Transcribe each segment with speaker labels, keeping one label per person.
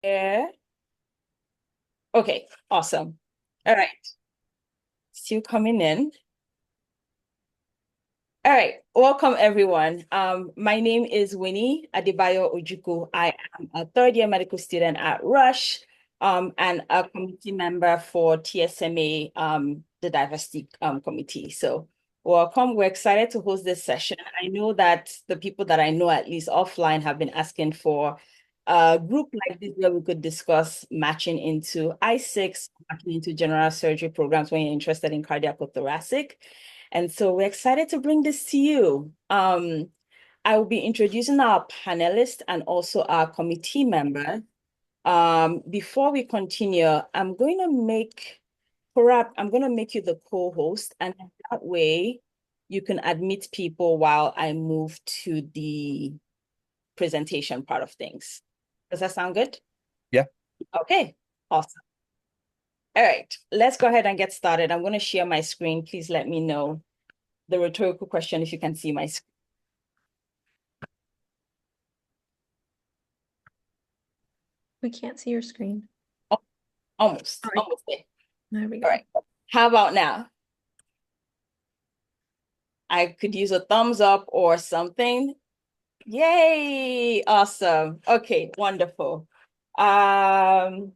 Speaker 1: Yeah. Okay, awesome. All right, still coming in. All right, welcome everyone. My name is Winnie Adebayo Ojukwu. I am a third year medical student at Rush, and a committee member for TSMA, the diversity committee. So welcome. We're excited to host this session. I know that the people that I know, at least offline, have been asking for a group like this where we could discuss matching into I6, matching into general surgery programs when you're interested in cardiac or thoracic. And so we're excited to bring this to you. I will be introducing our panelists and also our committee member. Before we continue, I'm going to make you the co-host, and that way you can admit people while I move to the presentation part of things. Does that sound good?
Speaker 2: Yeah.
Speaker 1: Okay, awesome. All right, let's go ahead and get started. I'm going to share my screen. Please let me know the rhetorical question if you can see my screen.
Speaker 3: We can't see your screen.
Speaker 1: Oh, almost,
Speaker 3: All right.
Speaker 1: almost there.
Speaker 3: There we
Speaker 1: All
Speaker 3: go.
Speaker 1: right. How about now? I could use a thumbs up or something. Yay! Awesome. Okay, wonderful. All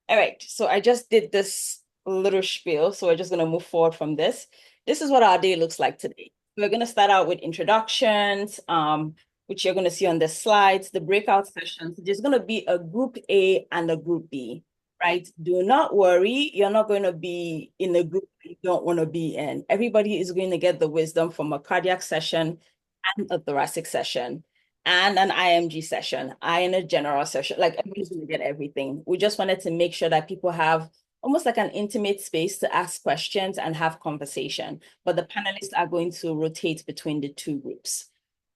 Speaker 1: right, so I just did this little spiel, so we're just going to move forward from this. This is what our day looks like today. We're going to start out with introductions, which you're going to see on the slides, the breakout sessions. There's going to be a group A and a group B, right? Do not worry, you're not going to be in a group you don't want to be in. Everybody is going to get the wisdom from a cardiac session and a thoracic session and an IMG session, I in a general session. Like everybody's going to get everything. We just wanted to make sure that people have almost like an intimate space to ask questions and have conversation. But the panelists are going to rotate between the two groups.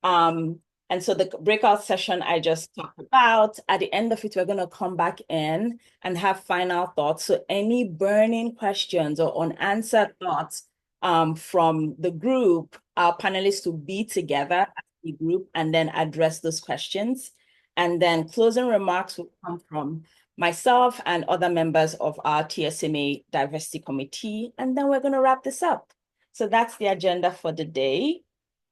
Speaker 1: And so the breakout session I just talked about, at the end of it, we're going to come back in and have final thoughts. So any burning questions or unanswered thoughts from the group, our panelists will be together as a group and then address those questions. And then closing remarks will come from myself and other members of our TSMA diversity committee. And then we're going to wrap this up. So that's the agenda for the day.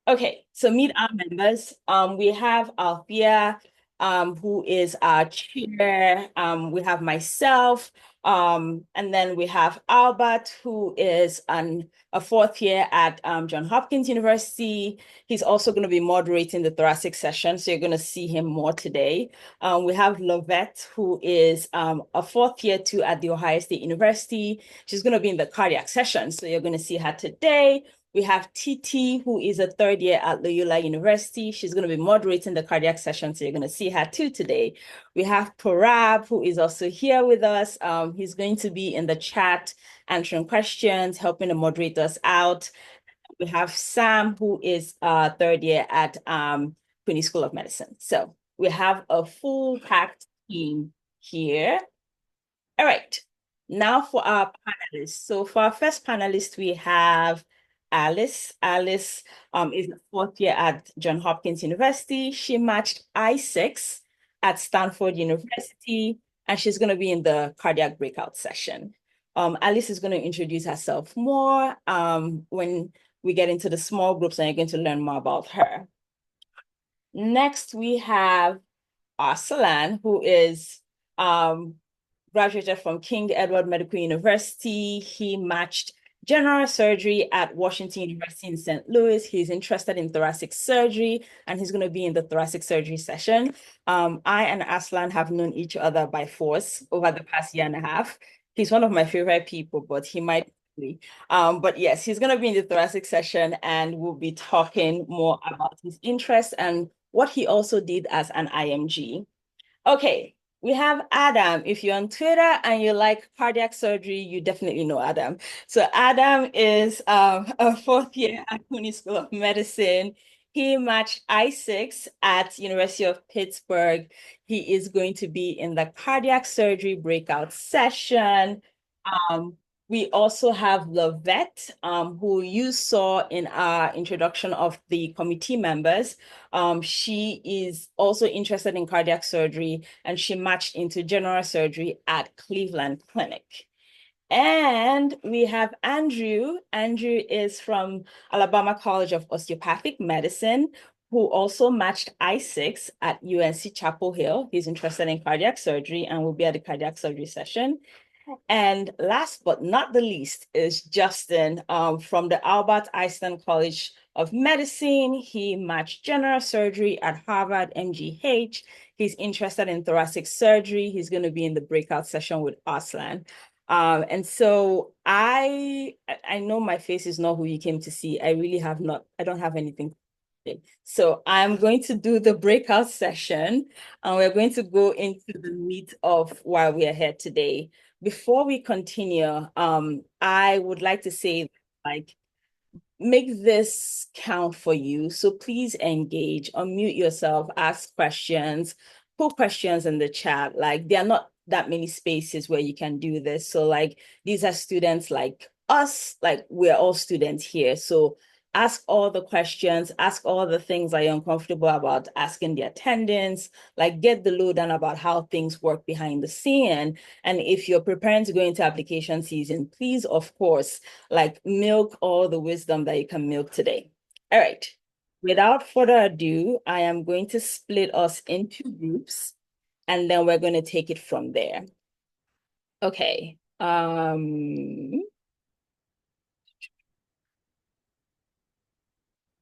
Speaker 1: Okay, so meet our members. We have Althea, who is our chair. We have myself, and then we have Albert, who is a fourth year at Johns Hopkins University. He's also going to be moderating the thoracic session, so you're going to see him more today. We have Lovette, who is a fourth year too at The Ohio State University. She's going to be in the cardiac session, so you're going to see her today. We have Titi, who is a third year at Loyola University. She's going to be moderating the cardiac session, so you're going to see her too today. We have Parab, who is also here with us. He's going to be in the chat, answering questions, helping the moderators out. We have Sam, who is third year at Queen's School of Medicine. So we have a full packed team here. All right, now for our panelists. So for our first panelist, we have Alice. Alice is a fourth year at Johns Hopkins University. She matched I6 at Stanford University, and she's going to be in the cardiac breakout session. Alice is going to introduce herself more when we get into the small groups, and you're going to learn more about her. Next, we have Arsalan, who is graduated from King Edward Medical University. He matched general surgery at Washington University in St. Louis. He's interested in thoracic surgery, and he's going to be in the thoracic surgery session. I and Aslan have known each other by force over the past year and a half. He's one of my favorite people, but he might be. But yes, he's going to be in the thoracic session, and we'll be talking more about his interests and what he also did as an IMG. Okay, we have Adam. If you're on Twitter and you like cardiac surgery, you definitely know Adam. So Adam is a fourth year at CUNY School of Medicine. He matched I6 at University of Pittsburgh. He is going to be in the cardiac surgery breakout session. Um, We also have Lavette, who you saw in our introduction of the committee members. She is also interested in cardiac surgery, and she matched into general surgery at Cleveland Clinic. And we have Andrew. Andrew is from Alabama College of Osteopathic Medicine, who also matched I6 at UNC Chapel Hill. He's interested in cardiac surgery and will be at the cardiac surgery session. And last but not the least is Justin from the Albert Einstein College of Medicine. He matched general surgery at Harvard MGH. He's interested in thoracic surgery. He's going to be in the breakout session with Arslan. And so I know my face is not who you came to see. I really have not, I don't have anything. So I'm going to do the breakout session, and we're going to go into the meat of why we are here today. Before we continue, I would like to say, like, make this count for you. So please engage, unmute yourself, ask questions, put questions in the chat. Like, there are not that many spaces where you can do this. So like, these are students like us, like we're all students here. So ask all the questions, ask all the things that you're uncomfortable about asking the attendants, like get the lowdown about how things work behind the scene. And if you're preparing to go into application season, please, of course, like milk all the wisdom that you can milk today. All right. Without further ado, I am going to split us into groups, and then we're going to take it from there. Okay.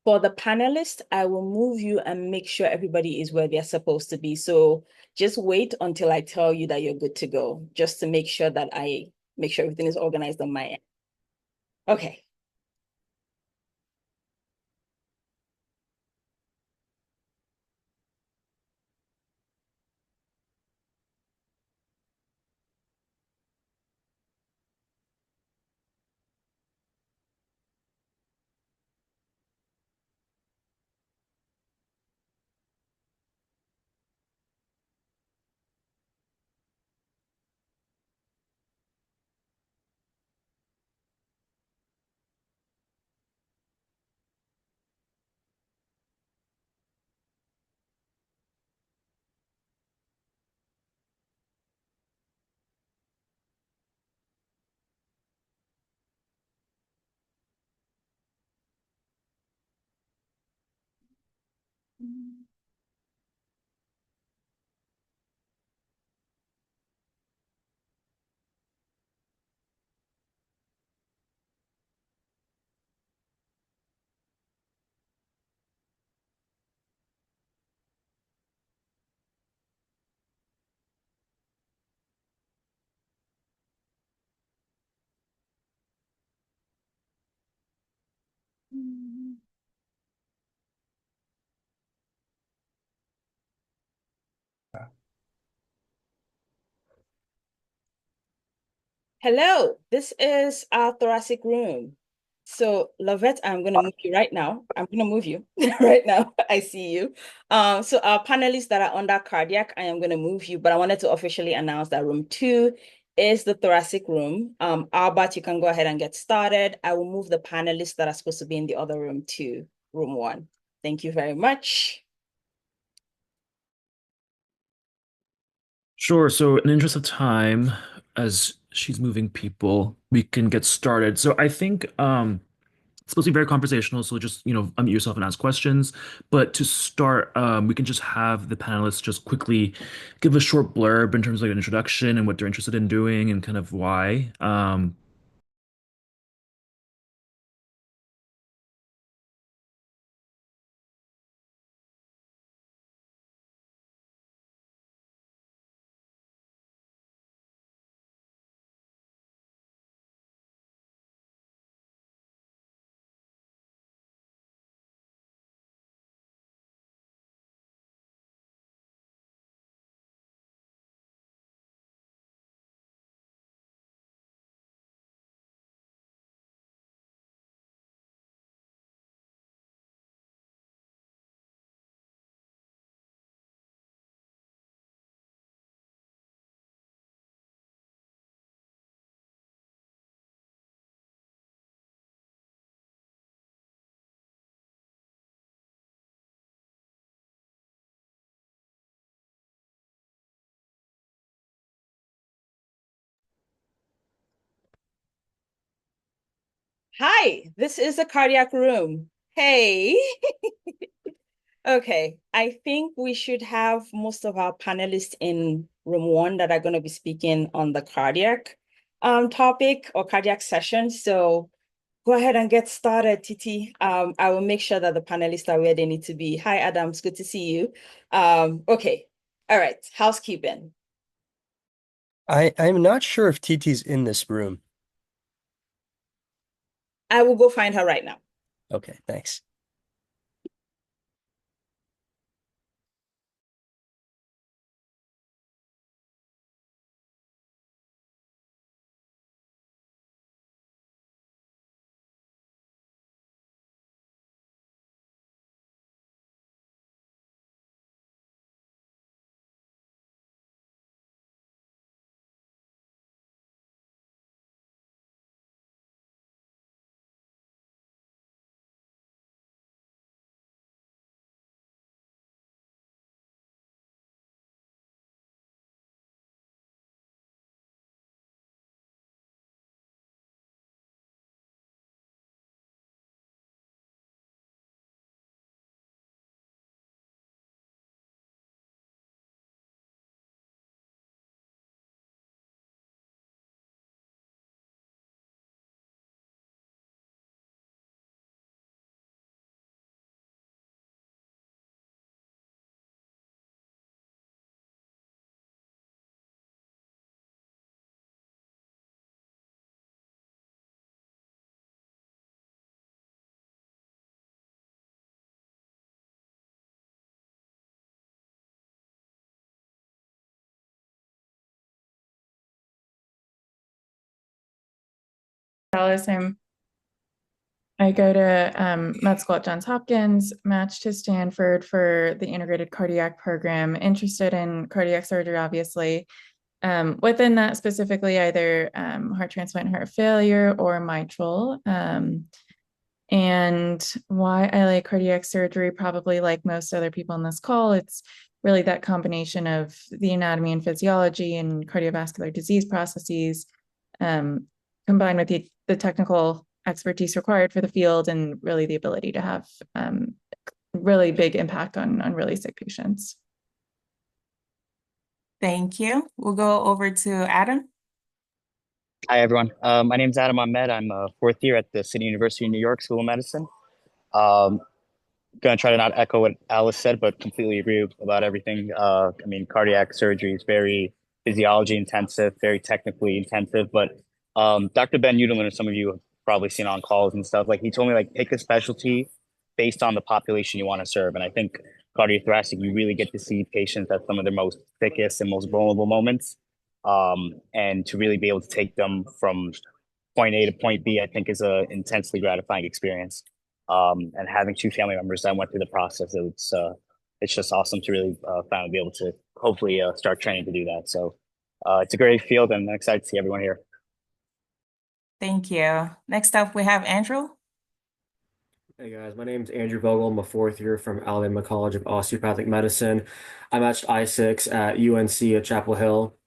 Speaker 1: For the panelists, I will move you and make sure everybody is where they're supposed to be. So just wait until I tell you that you're good to go, just to make sure that I make sure everything is organized on my end. Okay. Hello, this is our thoracic room. So, Lavette, I'm going to move you right now. I'm going to move you right now. I see you. So our panelists that are under cardiac, I am going to move you, but I wanted to officially announce that room 2 is the thoracic room. Albert, you can go ahead and get started. I will move the panelists that are supposed to be in the other room to room 1. Thank you very much.
Speaker 2: Sure. So, in the interest of time, as she's moving people, we can get started. So, I think it's supposed to be very conversational. So, just unmute yourself and ask questions. But to start, we can just have the panelists just quickly give a short blurb in terms of like an introduction and what they're interested in doing and kind of why.
Speaker 1: Hi, this is the cardiac room. Hey. Okay, I think we should have most of our panelists in room one that are going to be speaking on the cardiac topic or cardiac session. So go ahead and get started, Titi. I will make sure that the panelists are where they need to be. Hi, Adams. Good to see you. Okay. All right. Housekeeping.
Speaker 4: I'm not sure if TT's in this room.
Speaker 1: I will go find her right now.
Speaker 4: Okay, thanks.
Speaker 5: Dallas. I go to med school at Johns Hopkins, matched to Stanford for the integrated cardiac program, interested in cardiac surgery, obviously. Within that specifically, either heart transplant, heart failure, or mitral. And why I like cardiac surgery, probably like most other people on this call, it's really that combination of the anatomy and physiology and cardiovascular disease processes, um, combined with the technical expertise required for the field and really the ability to have really big impact on really sick patients.
Speaker 6: Thank you. We'll go over to Adam.
Speaker 7: Hi, everyone. My name is Adam Ahmed. I'm a fourth year at the City University of New York School of Medicine. Um, Going to try to not echo what Alice said, but completely agree about everything. I mean, cardiac surgery is very physiology intensive, very technically intensive. But Dr. Ben Udelman, as some of you have probably seen on calls and stuff, like he told me, like pick a specialty based on the population you want to serve. And I think cardiothoracic, you really get to see patients at some of their most thickest and most vulnerable moments. And to really be able to take them from point A to point B, I think is a intensely gratifying experience. And having two family members that went through the process, it's just awesome to really finally be able to hopefully start training to do that. So it's a great field, and I'm excited to see everyone here.
Speaker 6: Thank you. Next up, we have Andrew.
Speaker 8: Hey guys, my name is Andrew Vogel. I'm a fourth year from Alabama College of Osteopathic Medicine. I'm at I6 at UNC at Chapel Hill.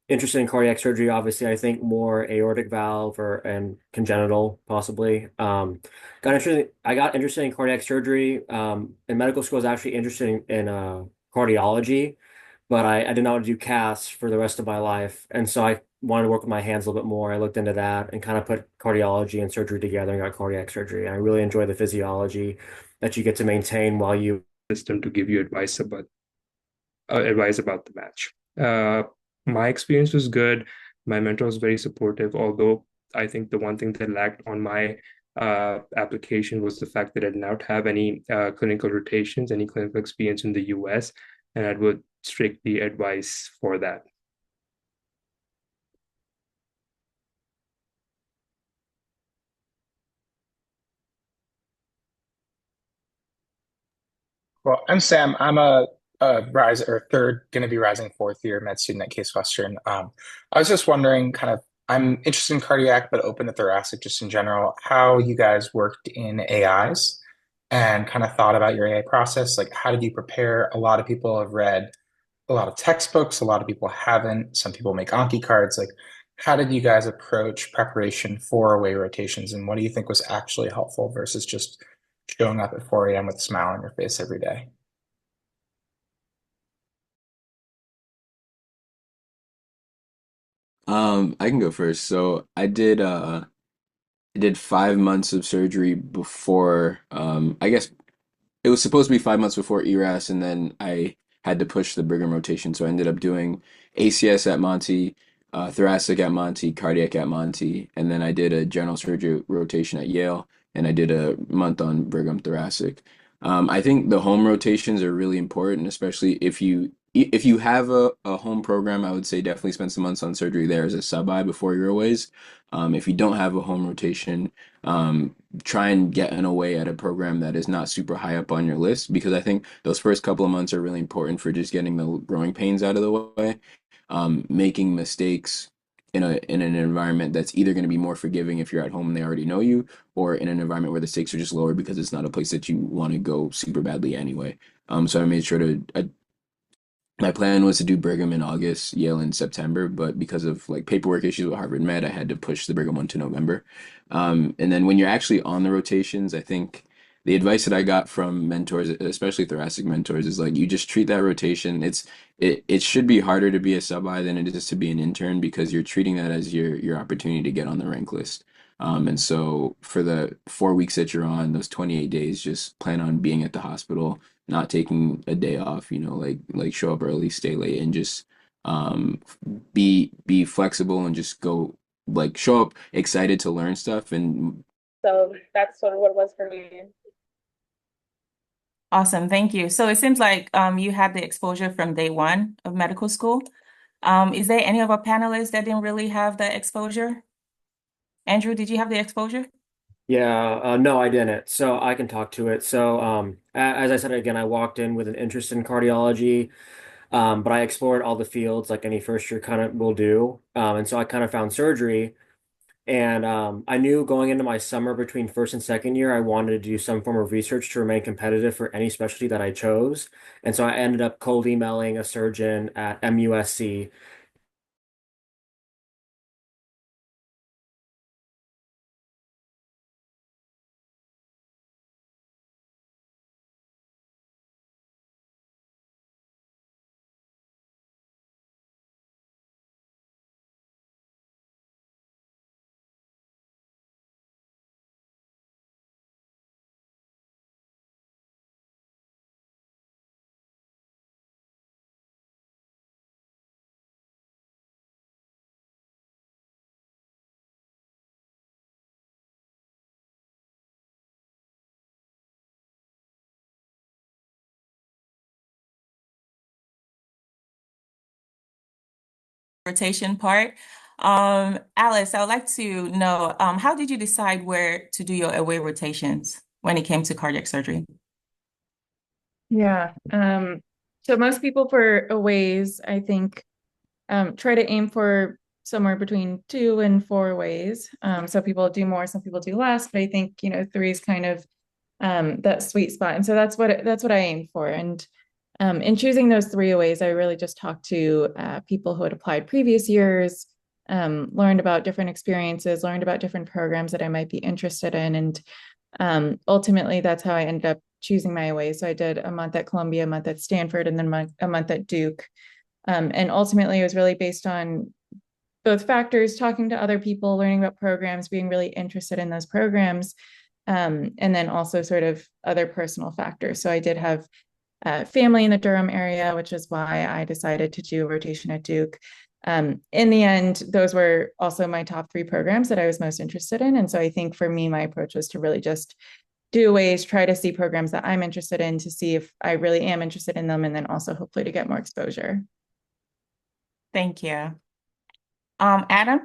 Speaker 8: Interested in cardiac surgery, obviously. I think more aortic valve and congenital, possibly. I got interested in cardiac surgery. In medical school, I was actually interested in cardiology, but I did not want to do CAS for the rest of my life. And so I wanted to work with my hands a little bit more. I looked into that and kind of put cardiology and surgery together and got cardiac surgery. And I really enjoy the physiology that you get to maintain while you
Speaker 9: system to give you advice about the match. My experience was good. My mentor was very supportive, although I think the one thing that lacked on my application was the fact that I did not have any clinical rotations, any clinical experience in the US, and I would strictly advise for that.
Speaker 10: Well, I'm Sam. I'm a rise or third, going to be rising fourth year med student at Case Western. I was just wondering, kind of, I'm interested in cardiac, but open to thoracic just in general, how you guys worked in AIs and kind of thought about your AI process. Like, how did you prepare? A lot of people have read a lot of textbooks, a lot of people haven't. Some people make Anki cards. Like, how did you guys approach preparation for away rotations, and what do you think was actually helpful versus just showing up at 4 a.m. with a smile on your face every day?
Speaker 11: I can go first. So I did 5 months of surgery before I guess it was supposed to be 5 months before ERAS, and then I had to push the Brigham rotation. So I ended up doing ACS at Monty, thoracic at Monty, cardiac at Monty, and then I did a general surgery rotation at Yale, and I did a month on Brigham thoracic. I think the home rotations are really important, especially if you have a home program. I would say definitely spend some months on surgery there as a sub-I before your aways. If you don't have a home rotation, try and get an away at a program that is not super high up on your list, because I think those first couple of months are really important for just getting the growing pains out of the way. Making mistakes in an environment that's either going to be more forgiving if you're at home and they already know you, or in an environment where the stakes are just lower because it's not a place that you want to go super badly anyway. So I made sure to my plan was to do Brigham in August, Yale in September, but because of like paperwork issues with Harvard Med, I had to push the Brigham one to November. And then when you're actually on the rotations, I think the advice that I got from mentors, especially thoracic mentors, is like you just treat that rotation. It should be harder to be a sub-I than it is to be an intern, because you're treating that as your opportunity to get on the rank list. And so for the 4 weeks that you're on, those 28 days, just plan on being at the hospital, not taking a day off, like show up early, stay late, and just um be flexible and just go, like show up excited to learn stuff. And so that's sort of what it was for me.
Speaker 6: Awesome, thank you. So it seems like you had the exposure from day one of medical school. Is there any of our panelists that didn't really have the exposure? Andrew, did you have the exposure?
Speaker 8: Yeah, no, I didn't. So I can talk to it. So, as I said again, I walked in with an interest in cardiology, but I explored all the fields like any first year kind of will do. And so I kind of found surgery. And I knew going into my summer between first and second year, I wanted to do some form of research to remain competitive for any specialty that I chose. And so I ended up cold emailing a surgeon at MUSC.
Speaker 6: Rotation part. Alice, I would like to know, how did you decide where to do your away rotations when it came to cardiac surgery?
Speaker 5: Yeah. So most people for aways, I think, try to aim for somewhere between 2 and 4 aways. Some people do more, some people do less, but I think, 3 is kind of that sweet spot. And so that's what I aim for. And in choosing those 3 aways, I really just talked to people who had applied previous years, learned about different experiences, learned about different programs that I might be interested in. And ultimately, that's how I ended up choosing my aways. So I did a month at Columbia, a month at Stanford, and then a month at Duke. And ultimately, it was really based on both factors, talking to other people, learning about programs, being really interested in those programs, and then also sort of other personal factors. So I did have family in the Durham area, which is why I decided to do a rotation at Duke. In the end, those were also my top 3 programs that I was most interested in. And so I think for me, my approach was to really just do ways, try to see programs that I'm interested in to see if I really am interested in them, and then also hopefully to get more exposure.
Speaker 6: Thank you. Adam?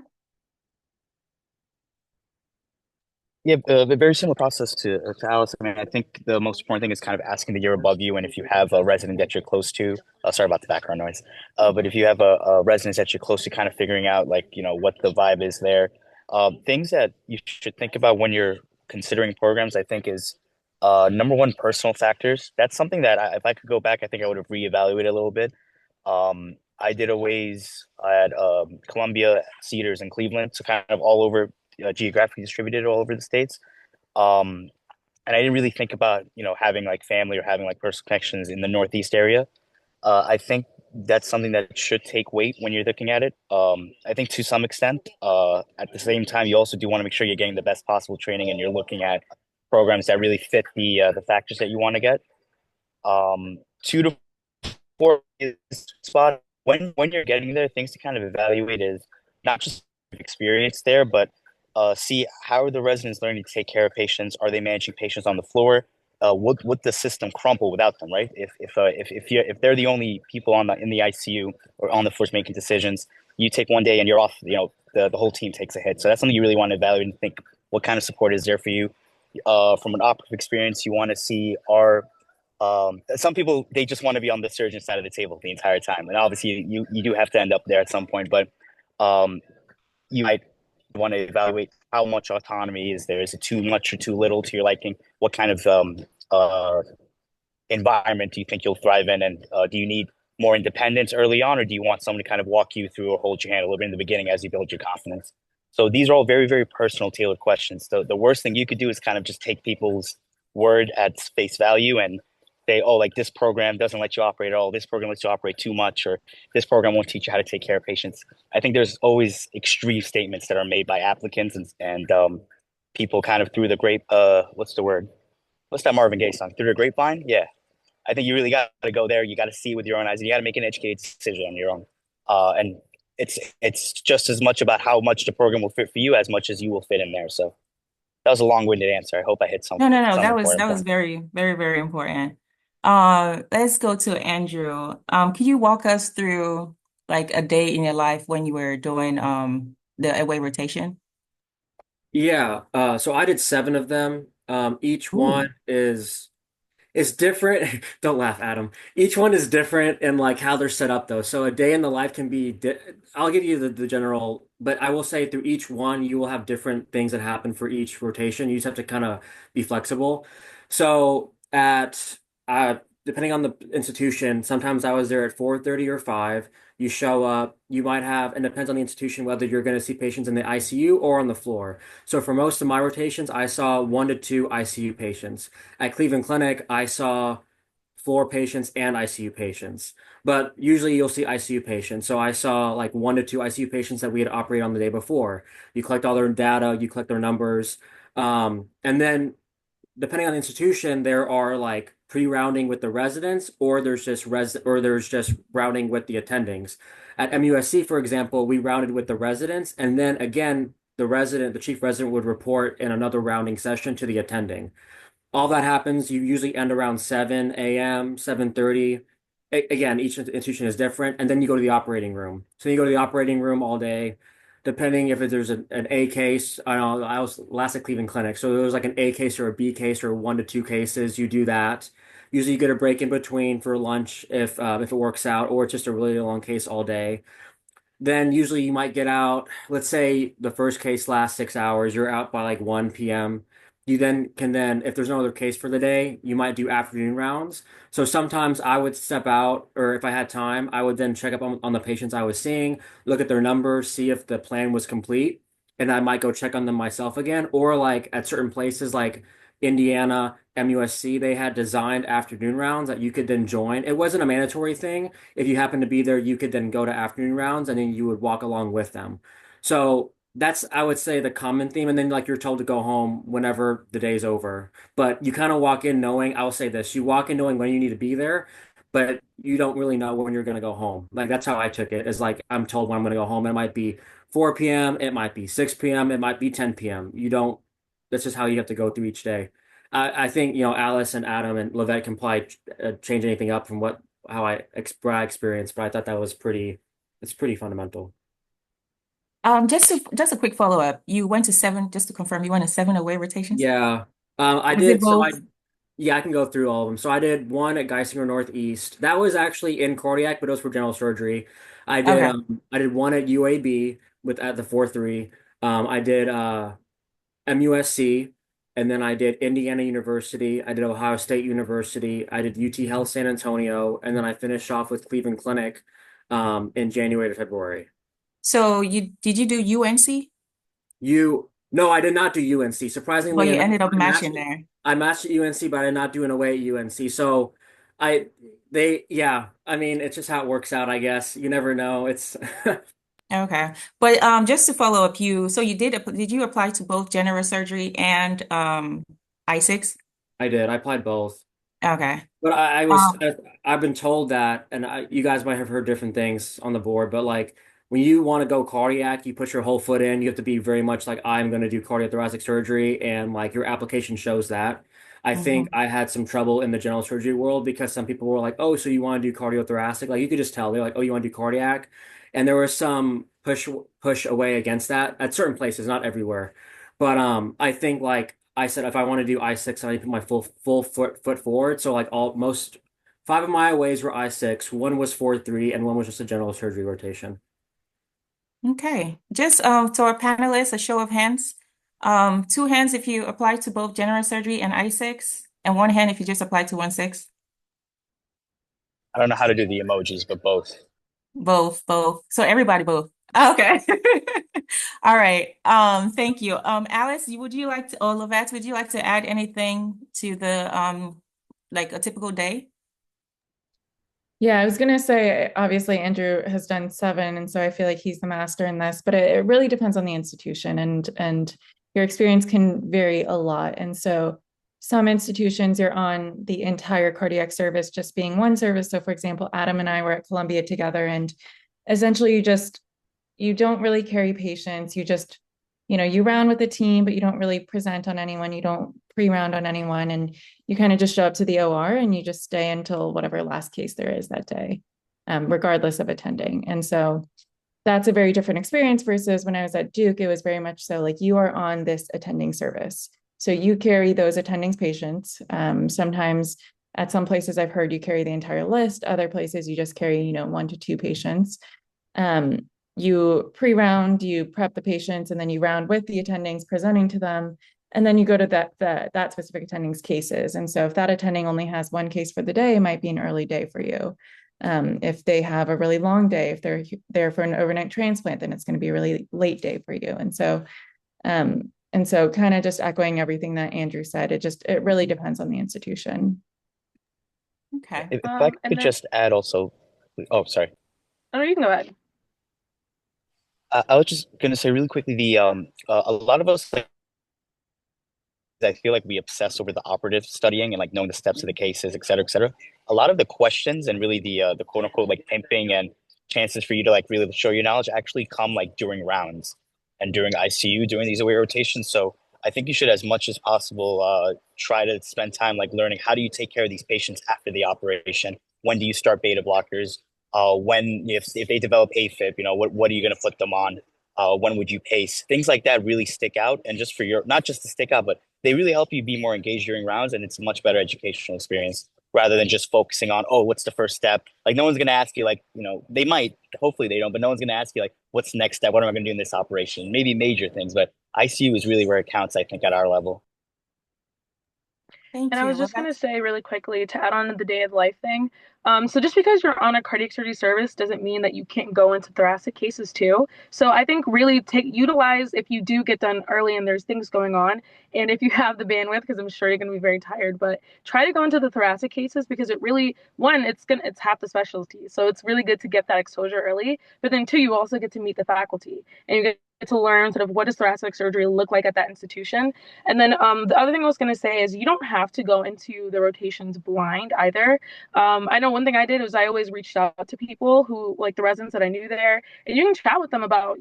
Speaker 7: Yeah, a very similar process to Alice. I mean, I think the most important thing is kind of asking the year above you, and if you have a resident that you're close to, sorry about the background noise, but if you have a residence that you're close to, kind of figuring out like what the vibe is there. Things that you should think about when you're considering programs, I think, is number one, personal factors. That's something that if I could go back, I think I would have reevaluated a little bit. I did aways at Columbia, Cedars, and Cleveland, so kind of all over, geographically distributed all over the states. Um, and I didn't really think about having like family or having like personal connections in the Northeast area. I think that's something that should take weight when you're looking at it. I think to some extent. At the same time, you also do want to make sure you're getting the best possible training and you're looking at programs that really fit the factors that you want to get. 2 to 4 is spot. When you're getting there, things to kind of evaluate is not just experience there, but see how are the residents learning to take care of patients? Are they managing patients on the floor? Would the system crumple without them? Right? If they're the only people in the ICU or on the floors making decisions, you take one day and you're off. The whole team takes a hit. So that's something you really want to evaluate and think what kind of support is there for you. From an operative experience, you want to see some people, they just want to be on the surgeon side of the table the entire time, and obviously you do have to end up there at some point, but um, you might want to evaluate how much autonomy is there. Is it too much or too little to your liking? What kind of uh, environment do you think you'll thrive in, and do you need more independence early on, or do you want someone to kind of walk you through or hold your hand a little bit in the beginning as you build your confidence? So these are all very, very personal, tailored questions. The worst thing you could do is kind of just take people's word at face value and say, oh, like this program doesn't let you operate at all. This program lets you operate too much, or this program won't teach you how to take care of patients. I think there's always extreme statements that are made by applicants and people kind of through the grape. What's the word? What's that Marvin Gaye song? Through the grapevine? Yeah. I think you really got to go there. You got to see with your own eyes. And you got to make an educated decision on your own. And it's just as much about how much the program will fit for you as much as you will fit in there. So that was a long-winded answer. I hope I hit
Speaker 6: No.
Speaker 7: some
Speaker 6: That
Speaker 7: important
Speaker 6: was
Speaker 7: points.
Speaker 6: very, very, very important. Let's go to Andrew. Can you walk us through like a day in your life when you were doing the away rotation?
Speaker 8: Yeah, so I did 7 of them. Each
Speaker 6: Ooh.
Speaker 8: one is different. Don't laugh, Adam. Each one is different in like how they're set up though. So a day in the life can be I'll give you the general, but I will say through each one you will have different things that happen for each rotation. You just have to kind of be flexible. So at depending on the institution, sometimes I was there at 4:30 or 5. You show up, you might have, and it depends on the institution whether you're going to see patients in the ICU or on the floor. So for most of my rotations, I saw 1 to 2 ICU patients. At Cleveland Clinic, I saw floor patients and ICU patients, but usually you'll see ICU patients. So I saw like 1 to 2 ICU patients that we had operated on the day before. You collect all their data, you collect their numbers, and then depending on the institution, there are like pre-rounding with the residents, or there's just rounding with the attendings. At MUSC, for example, we rounded with the residents, and then again, the chief resident would report in another rounding session to the attending. All that happens, you usually end around 7 a.m., 7:30. Again, each institution is different. And then you go to the operating room. So you go to the operating room all day, depending if there's an A case. I don't know, I was last at Cleveland Clinic. So there was like an A case or a B case or 1 to 2 cases. You do that. Usually you get a break in between for lunch if it works out, or it's just a really long case all day. Then usually you might get out, let's say the first case lasts 6 hours, you're out by like 1 p.m. You then, if there's no other case for the day, you might do afternoon rounds. So sometimes I would step out, or if I had time, I would then check up on the patients I was seeing, look at their numbers, see if the plan was complete, and I might go check on them myself again. Or like at certain places like Indiana, MUSC, they had designed afternoon rounds that you could then join. It wasn't a mandatory thing. If you happen to be there, you could then go to afternoon rounds and then you would walk along with them. So that's, I would say, the common theme. And then, like, you're told to go home whenever the day's over. But you kind of walk in knowing, I'll say this, you walk in knowing when you need to be there, but you don't really know when you're going to go home. Like, that's how I took it. It's like, I'm told when I'm going to go home. It might be 4 p.m., it might be 6 p.m., it might be 10 p.m. You don't, that's just how you have to go through each day. I think, Alice and Adam and Levette can probably change anything up from how I experienced, but I thought that was it's pretty fundamental.
Speaker 6: Just a quick follow-up. You went to 7, just to confirm, you went to 7 away rotations?
Speaker 8: Yeah. I
Speaker 6: Was it
Speaker 8: did. So
Speaker 6: both?
Speaker 8: yeah, I can go through all of them. So I did one at Geisinger Northeast. That was actually in cardiac, but it was for general surgery.
Speaker 6: Okay.
Speaker 8: I did one at UAB at the 4-3. I did MUSC, and then I did Indiana University. I did Ohio State University. I did UT Health San Antonio, and then I finished off with Cleveland Clinic. in January to February.
Speaker 6: So did you do UNC?
Speaker 8: No, I did not do UNC.
Speaker 6: Well,
Speaker 8: Surprisingly
Speaker 6: you
Speaker 8: enough,
Speaker 6: ended up matching there.
Speaker 8: I matched at UNC, but I did not do an away at UNC. So I yeah, I mean, it's just how it works out, I guess. You never know. It's
Speaker 6: Okay. But just to follow up, did you apply to both general surgery and I6?
Speaker 8: I did. I applied both.
Speaker 6: Okay.
Speaker 8: But
Speaker 6: Um,
Speaker 8: I've been told that, and you guys might have heard different things on the board, but like when you want to go cardiac, you put your whole foot in. You have to be very much like I'm going to do cardiothoracic surgery, and like your application shows that. I think
Speaker 6: mhm.
Speaker 8: I had some trouble in the general surgery world because some people were like, "Oh, so you want to do cardiothoracic?" Like you could just tell they're like, "Oh, you want to do cardiac," and there was some push away against that at certain places, not everywhere. But I think like I said, if I want to do I6, I need to put my full foot forward. So like most five of my aways were I6, one was 4-3, and one was just a general surgery rotation.
Speaker 6: Okay. Just to our panelists, a show of hands. Two hands if you apply to both general surgery and I6, and one hand if you just apply to 1/6.
Speaker 7: I don't know how to do the emojis, but both.
Speaker 6: Both. So everybody both. Okay. All right. Thank you. Alice, would you like to, or Lavette, would you like to add anything to the like a typical day?
Speaker 5: Yeah, I was gonna say, obviously Andrew has done 7, and so I feel like he's the master in this, but it really depends on the institution, and your experience can vary a lot. And so some institutions you're on the entire cardiac service just being one service. So for example, Adam and I were at Columbia together, and essentially you don't really carry patients. You just, you round with the team, but you don't really present on anyone. You don't pre-round on anyone. And you kind of just show up to the OR and you just stay until whatever last case there is that day, regardless of attending. And so that's a very different experience versus when I was at Duke, it was very much so like you are on this attending service. So you carry those attendings patients. Sometimes at some places I've heard you carry the entire list. Other places you just carry, 1 to 2 patients. Um, you pre-round, you prep the patients, and then you round with the attendings, presenting to them, and then you go to that specific attending's cases. And so if that attending only has 1 case for the day, it might be an early day for you. If they have a really long day, if they're there for an overnight transplant, then it's going to be a really late day for you. And so kind of just echoing everything that Andrew said, it really depends on the institution.
Speaker 6: Okay.
Speaker 7: If I
Speaker 3: And
Speaker 7: could
Speaker 3: then,
Speaker 7: just add also, oh, sorry.
Speaker 3: oh, you can go ahead.
Speaker 7: I was just gonna say really quickly a lot of us like I feel like we obsess over the operative studying and like knowing the steps of the cases, et cetera, et cetera. A lot of the questions and really the quote unquote like pimping and chances for you to like really show your knowledge actually come like during rounds and during ICU during these away rotations. So I think you should as much as possible try to spend time like learning how do you take care of these patients after the operation? When do you start beta blockers? When if they develop AFib, what are you going to put them on? When would you pace? Things like that really stick out, and just for your not just to stick out, but they really help you be more engaged during rounds, and it's a much better educational experience rather than just focusing on, oh, what's the first step? Like no one's going to ask you like, they might, hopefully they don't, but no one's going to ask you like, what's the next step? What am I going to do in this operation? Maybe major things, but ICU is really where it counts, I think, at our level.
Speaker 6: Thank
Speaker 3: And I
Speaker 6: you.
Speaker 3: was just going to
Speaker 6: Lavette?
Speaker 3: say really quickly to add on to the day of life thing. So just because you're on a cardiac surgery service doesn't mean that you can't go into thoracic cases too. So I think really utilize if you do get done early and there's things going on, and if you have the bandwidth, because I'm sure you're going to be very tired, but try to go into the thoracic cases because it really, one, it's half the specialty. So it's really good to get that exposure early. But then two, you also get to meet the faculty and you get to learn sort of what does thoracic surgery look like at that institution. And then the other thing I was going to say is you don't have to go into the rotations blind either. I know one thing I did was I always reached out to people who, like the residents that I knew there, and you can chat with them about,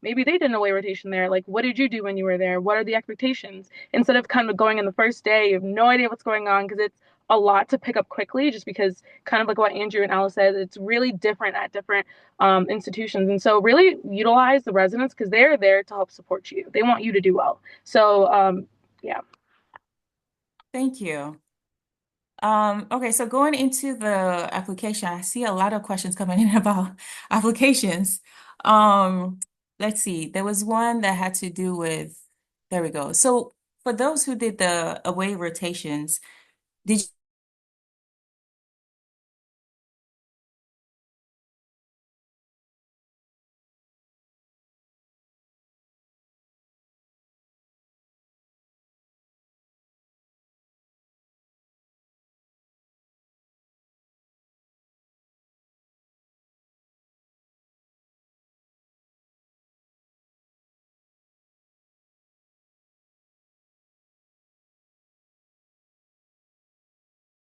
Speaker 3: maybe they did an away rotation there. Like, what did you do when you were there? What are the expectations? Instead of kind of going in the first day, you have no idea what's going on because it's a lot to pick up quickly just because kind of like what Andrew and Alice said, it's really different at different institutions. And so really utilize the residents because they're there to help support you. They want you to do well. So yeah.
Speaker 6: Thank you. Okay, so going into the application, I see a lot of questions coming in about applications. Um, let's see, there was one that had to do with, there we go. So for those who did the away rotations, did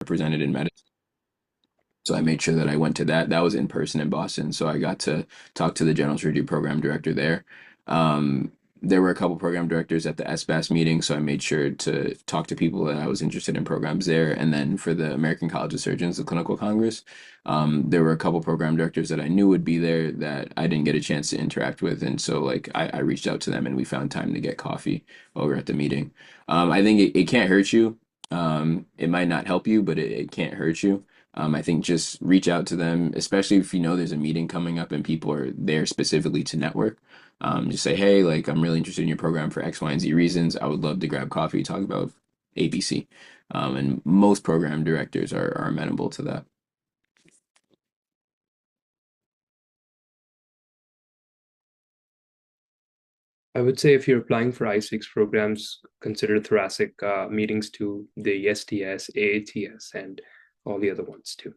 Speaker 11: represented in medicine. So I made sure that I went to that. That was in person in Boston. So I got to talk to the general surgery program director there. There were a couple program directors at the SBAS meeting, so I made sure to talk to people that I was interested in programs there. And then for the American College of Surgeons, the clinical congress, there were a couple program directors that I knew would be there that I didn't get a chance to interact with. And so like I reached out to them and we found time to get coffee over at the meeting. I think it can't hurt you. It might not help you, but it can't hurt you. I think just reach out to them, especially if you know there's a meeting coming up and people are there specifically to network. Just say, hey, like I'm really interested in your program for X, Y, and Z reasons. I would love to grab coffee, talk about ABC. And most program directors are amenable to that.
Speaker 9: I would say if you're applying for I6 programs, consider thoracic meetings to the STS, AATS, and all the other ones too.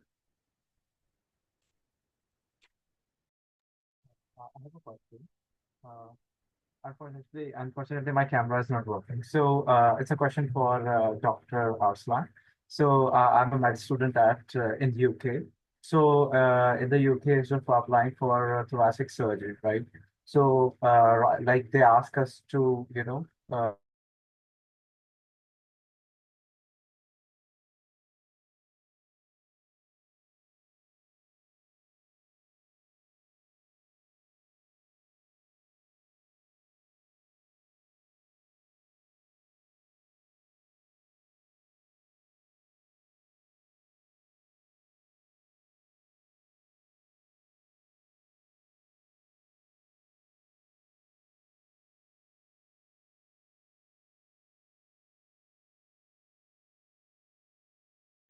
Speaker 12: I have a question. Unfortunately, my camera is not working. So it's a question for Dr. Arslan. So I'm a med student at in the UK. So in the UK, so for applying for thoracic surgery, right? So like they ask us to,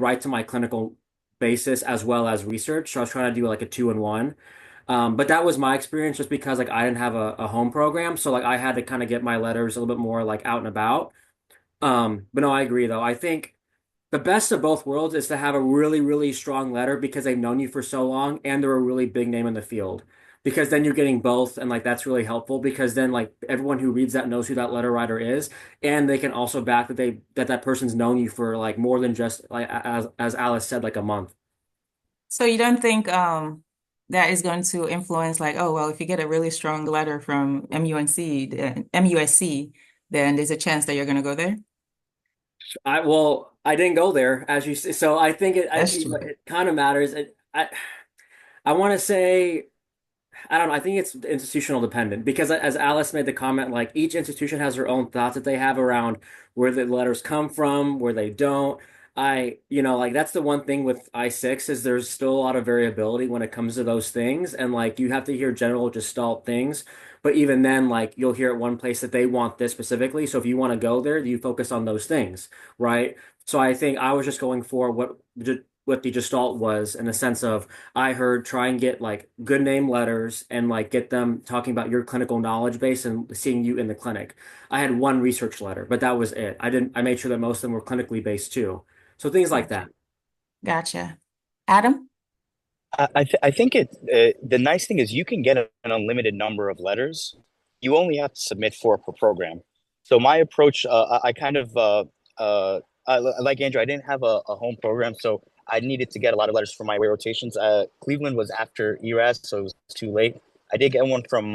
Speaker 8: write to my clinical basis as well as research. So I was trying to do like a two in one. But that was my experience just because like I didn't have a home program. So like I had to kind of get my letters a little bit more like out and about. But no, I agree though. I think the best of both worlds is to have a really, really strong letter because they've known you for so long and they're a really big name in the field. Because then you're getting both, and like that's really helpful because then like everyone who reads that knows who that letter writer is, and they can also back that that person's known you for like more than just like as Alice said, like a month.
Speaker 6: So you don't think that is going to influence like, oh, well, if you get a really strong letter from MUSC, then there's a chance that you're going to go there?
Speaker 8: I didn't go there as you say, so I think
Speaker 6: That's true.
Speaker 8: it kind of matters. I want to say. I don't know. I think it's institutional dependent because as Alice made the comment, like each institution has their own thoughts that they have around where the letters come from, where they don't. Like that's the one thing with I6 is there's still a lot of variability when it comes to those things. And like you have to hear general gestalt things. But even then, like you'll hear at one place that they want this specifically. So if you want to go there, you focus on those things, right? So I think I was just going for what the gestalt was in the sense of I heard try and get like good name letters and like get them talking about your clinical knowledge base and seeing you in the clinic. I had one research letter, but that was it. I made sure that most of them were clinically based too. So things like
Speaker 6: Gotcha.
Speaker 8: that.
Speaker 6: Gotcha. Adam?
Speaker 7: I think the nice thing is you can get an unlimited number of letters. You only have to submit four per program. So my approach, I kind of like Andrew. I didn't have a home program, so I needed to get a lot of letters for my away rotations. Cleveland was after ERAS, so it was too late. I did get one from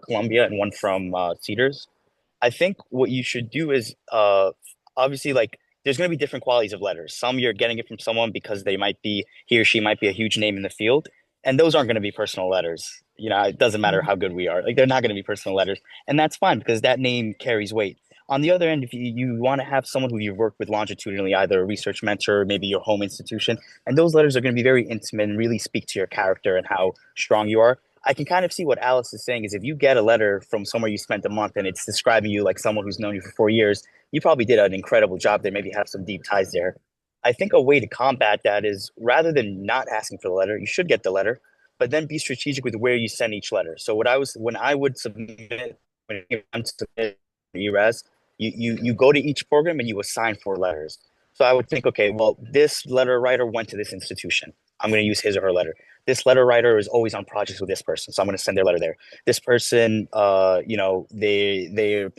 Speaker 7: Columbia and one from Cedars. I think what you should do is obviously like there's going to be different qualities of letters. Some you're getting it from someone because he or she might be a huge name in the field, and those aren't going to be personal letters. It doesn't matter how good we are. Like they're not going to be personal letters, and that's fine because that name carries weight. On the other end, if you want to have someone who you've worked with longitudinally, either a research mentor or maybe your home institution, and those letters are going to be very intimate and really speak to your character and how strong you are. I can kind of see what Alice is saying is if you get a letter from somewhere you spent a month and it's describing you like someone who's known you for 4 years, you probably did an incredible job there, maybe have some deep ties there. I think a way to combat that is rather than not asking for the letter, you should get the letter, but then be strategic with where you send each letter. So when I would submit when I'm submit ERAS, you go to each program and you assign four letters. So I would think, okay, well, this letter writer went to this institution. I'm going to use his or her letter. This letter writer is always on projects with this person, so I'm going to send their letter there. This person, they're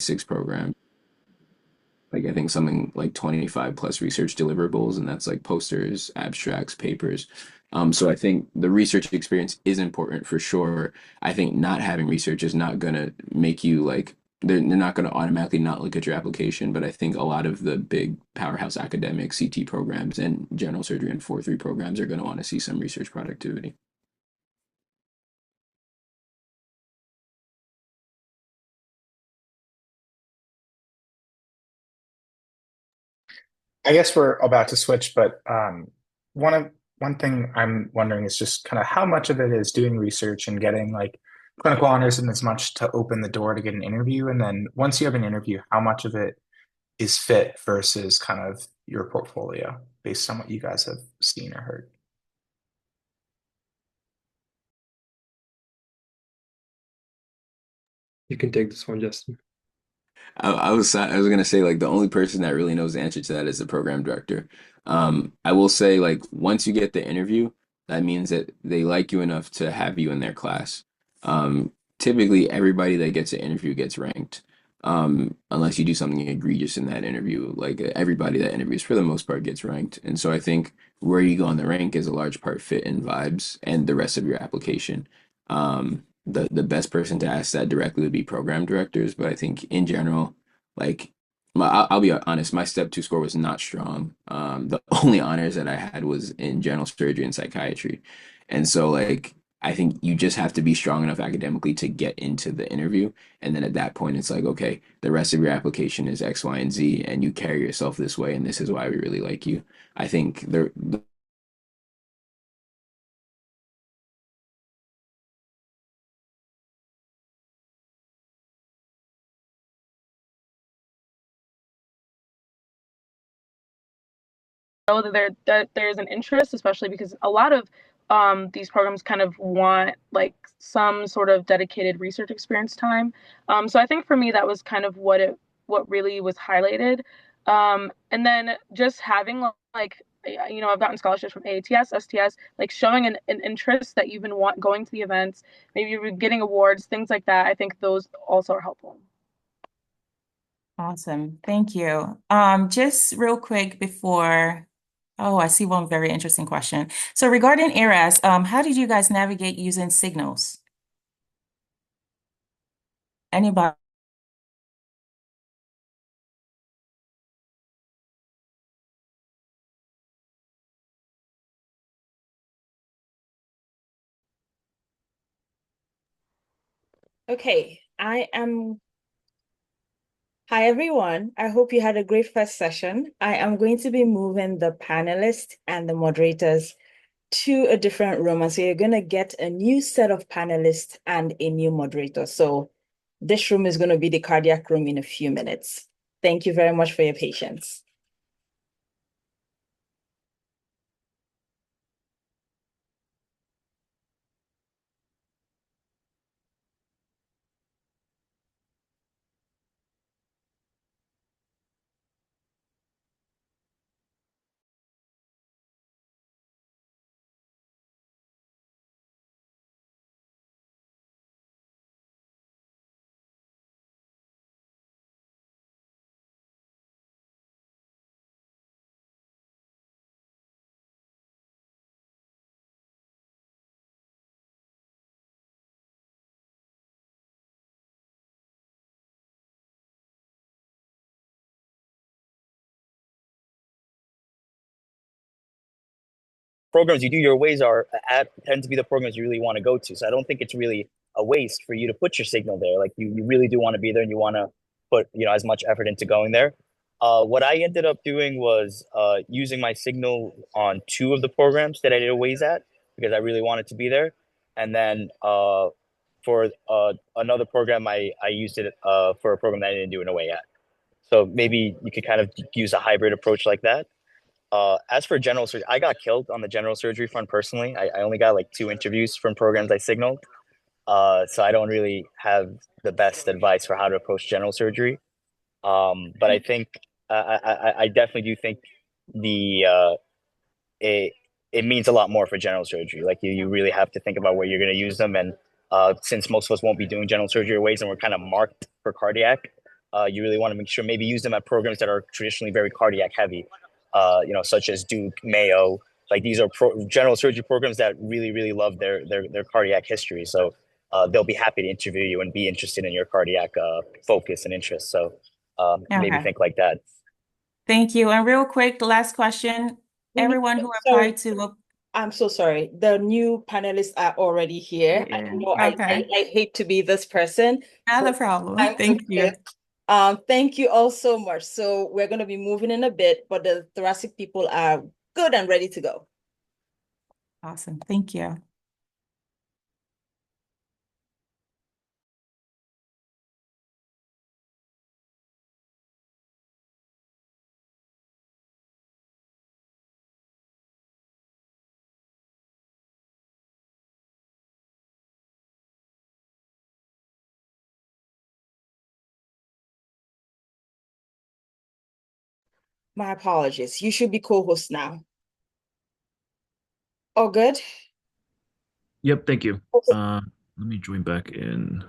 Speaker 11: six program. Like I think something like 25 plus research deliverables, and that's like posters, abstracts, papers. So I think the research experience is important for sure. I think not having research is not gonna make you like they're not gonna automatically not look at your application, but I think a lot of the big powerhouse academic CT programs and general surgery and 4-3 programs are gonna want to see some research productivity.
Speaker 10: I guess we're about to switch, but one of one thing I'm wondering is just kind of how much of it is doing research and getting like clinical honors and as much to open the door to get an interview, and then once you have an interview, how much of it is fit versus kind of your portfolio based on what you guys have seen or heard.
Speaker 9: You can take this one, Justin.
Speaker 11: I was gonna say like the only person that really knows the answer to that is the program director. I will say like once you get the interview, that means that they like you enough to have you in their class. Typically everybody that gets an interview gets ranked. Unless you do something egregious in that interview, like everybody that interviews for the most part gets ranked. And so I think where you go on the rank is a large part fit and vibes and the rest of your application. The best person to ask that directly would be program directors, but I think in general, like I'll be honest, my step two score was not strong. The only honors that I had was in general surgery and psychiatry, and so like I think you just have to be strong enough academically to get into the interview, and then at that point it's like okay, the rest of your application is X, Y, and Z, and you carry yourself this way, and this is why we really like you. I think the
Speaker 3: know that there's an interest, especially because a lot of these programs kind of want like some sort of dedicated research experience time. So I think for me that was kind of what really was highlighted. And then just having like I've gotten scholarships from AATS, STS, like showing an interest that you've been going to the events, maybe you're getting awards, things like that. I think those also are helpful.
Speaker 6: Awesome. Thank you. Just real quick before, oh, I see one very interesting question. So regarding ERAS, how did you guys navigate using signals? Anybody?
Speaker 1: Okay, I am. Hi, everyone. I hope you had a great first session. I am going to be moving the panelists and the moderators to a different room. And so you're going to get a new set of panelists and a new moderator. So this room is going to be the cardiac room in a few minutes. Thank you very much for your patience.
Speaker 7: Programs you do your ways tend to be the programs you really want to go to. So I don't think it's really a waste for you to put your signal there. Like you really do want to be there and you want to put, as much effort into going there. What I ended up doing was using my signal on two of the programs that I did a ways at because I really wanted to be there. And then for another program, I used it for a program that I didn't do an away at. So maybe you could kind of use a hybrid approach like that. As for general surgery, I got killed on the general surgery front personally. I only got like 2 interviews from programs I signaled. So I don't really have the best advice for how to approach general surgery. But I think I definitely do think the it it means a lot more for general surgery. Like you really have to think about where you're going to use them. And since most of us won't be doing general surgery ways and we're kind of marked for cardiac, you really want to make sure maybe use them at programs that are traditionally very cardiac heavy, such as Duke, Mayo. Like these are general surgery programs that really love their cardiac history. So they'll be happy to interview you and be interested in your cardiac focus and interest. So maybe
Speaker 6: Okay.
Speaker 7: think like that.
Speaker 6: Thank you. And real quick, the last question. Everyone who
Speaker 1: Sorry,
Speaker 6: applied to,
Speaker 1: I'm so sorry. The new panelists are already here. I
Speaker 6: yeah.
Speaker 1: know
Speaker 6: Okay.
Speaker 1: I hate to be this person.
Speaker 6: Not a
Speaker 1: So
Speaker 6: problem.
Speaker 1: I'm
Speaker 6: Thank you.
Speaker 1: thank you all so much. So we're going to be moving in a bit, but the thoracic people are good and ready to go.
Speaker 6: Awesome. Thank you.
Speaker 1: My apologies. You should be co-host now. All good?
Speaker 2: Yep, thank you.
Speaker 1: Okay.
Speaker 2: Let me join back in.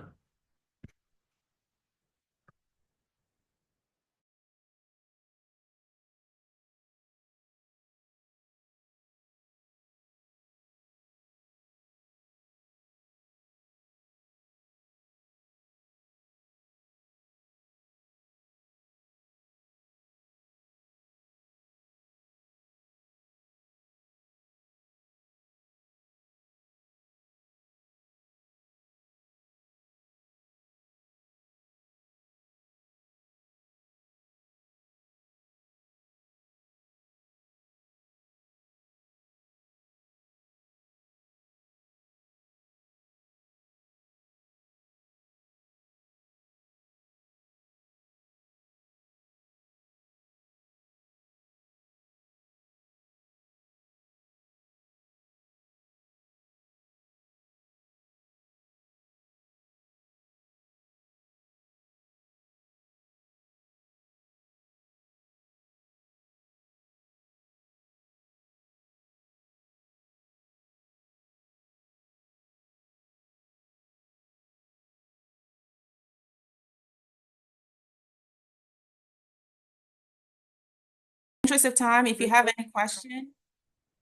Speaker 6: Interest of time, if you have any question,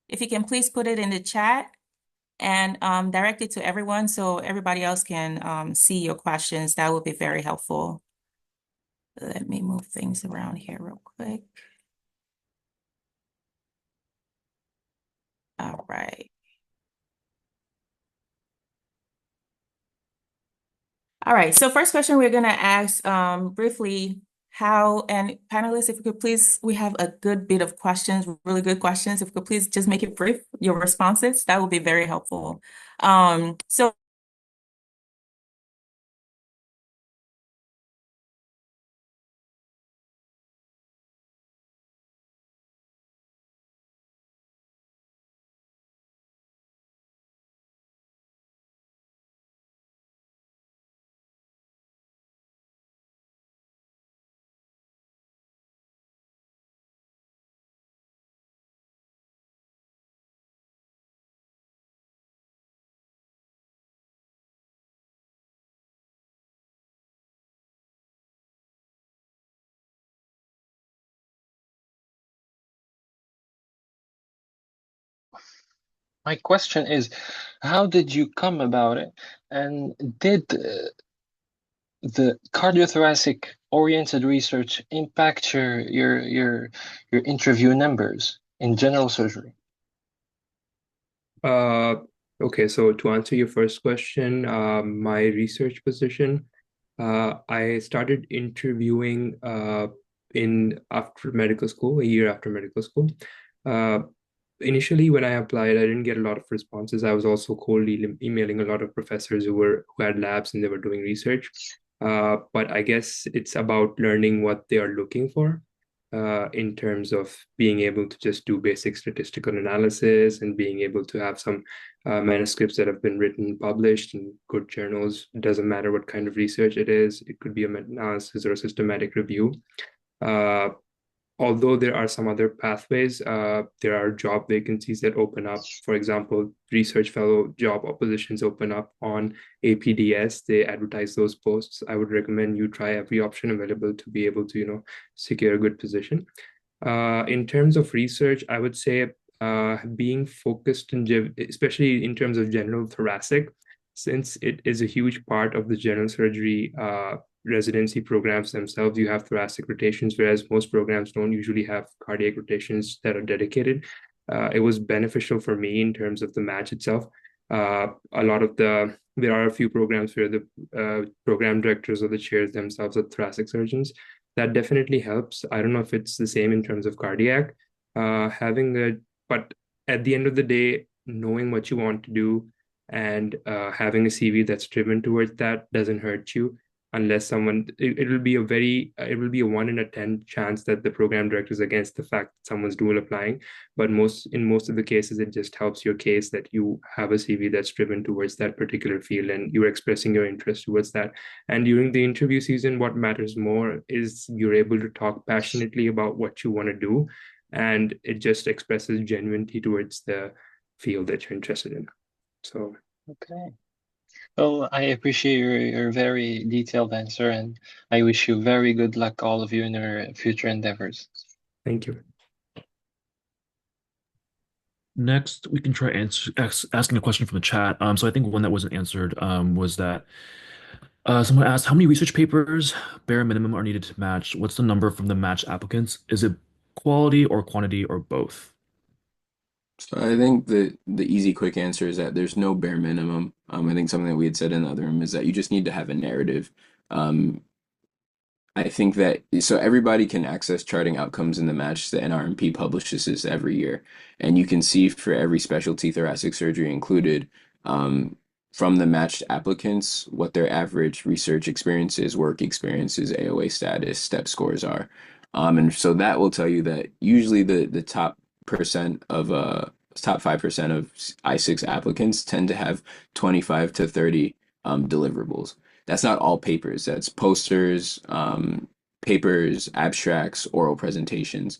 Speaker 6: if you can please put it in the chat and direct it to everyone so everybody else can see your questions, that would be very helpful. Let me move things around here real quick. All right. All right. So first question we're going to ask briefly how, and panelists, if you could please, we have a good bit of questions, really good questions. If you could please just make it brief, your responses, that would be very helpful. So
Speaker 13: My question is, how did you come about it? And did the cardiothoracic oriented research impact your interview numbers in general surgery?
Speaker 9: Okay, so to answer your first question, my research position, I started interviewing in after medical school, a year after medical school. Initially, when I applied, I didn't get a lot of responses. I was also coldly emailing a lot of professors who had labs and they were doing research. But I guess it's about learning what they are looking for in terms of being able to just do basic statistical analysis and being able to have some manuscripts that have been written, published in good journals. It doesn't matter what kind of research it is. It could be a meta-analysis or a systematic review. although there are some other pathways, there are job vacancies that open up. For example, research fellow job positions open up on APDS. They advertise those posts. I would recommend you try every option available to be able to, secure a good position. In terms of research, I would say being focused especially in terms of general thoracic, since it is a huge part of the general surgery residency programs themselves. You have thoracic rotations, whereas most programs don't usually have cardiac rotations that are dedicated. It was beneficial for me in terms of the match itself. There are a few programs where the program directors or the chairs themselves are thoracic surgeons. That definitely helps. I don't know if it's the same in terms of cardiac. But at the end of the day, knowing what you want to do and having a CV that's driven towards that doesn't hurt you, unless it will be a 1 in a 10 chance that the program director is against the fact that someone's dual applying. But in most of the cases, it just helps your case that you have a CV that's driven towards that particular field and you're expressing your interest towards that. And during the interview season, what matters more is you're able to talk passionately about what you want to do, and it just expresses genuinity towards the field that you're interested in. So
Speaker 13: Okay. Well, I appreciate your very detailed answer, and I wish you very good luck, all of you, in your future endeavors.
Speaker 9: Thank you.
Speaker 2: Next, we can try asking a question from the chat. So I think one that wasn't answered was that someone asked, how many research papers, bare minimum, are needed to match? What's the number from the matched applicants? Is it quality or quantity or both?
Speaker 11: So I think the easy, quick answer is that there's no bare minimum. I think something that we had said in the other room is that you just need to have a narrative. I think that so everybody can access charting outcomes in the match. The NRMP publishes this every year, and you can see for every specialty, thoracic surgery included, from the matched applicants, what their average research experiences, work experiences, AOA status, step scores are. And so that will tell you that usually the top 5% of I6 applicants tend to have 25 to 30 deliverables. That's not all papers. That's posters, papers, abstracts, oral presentations.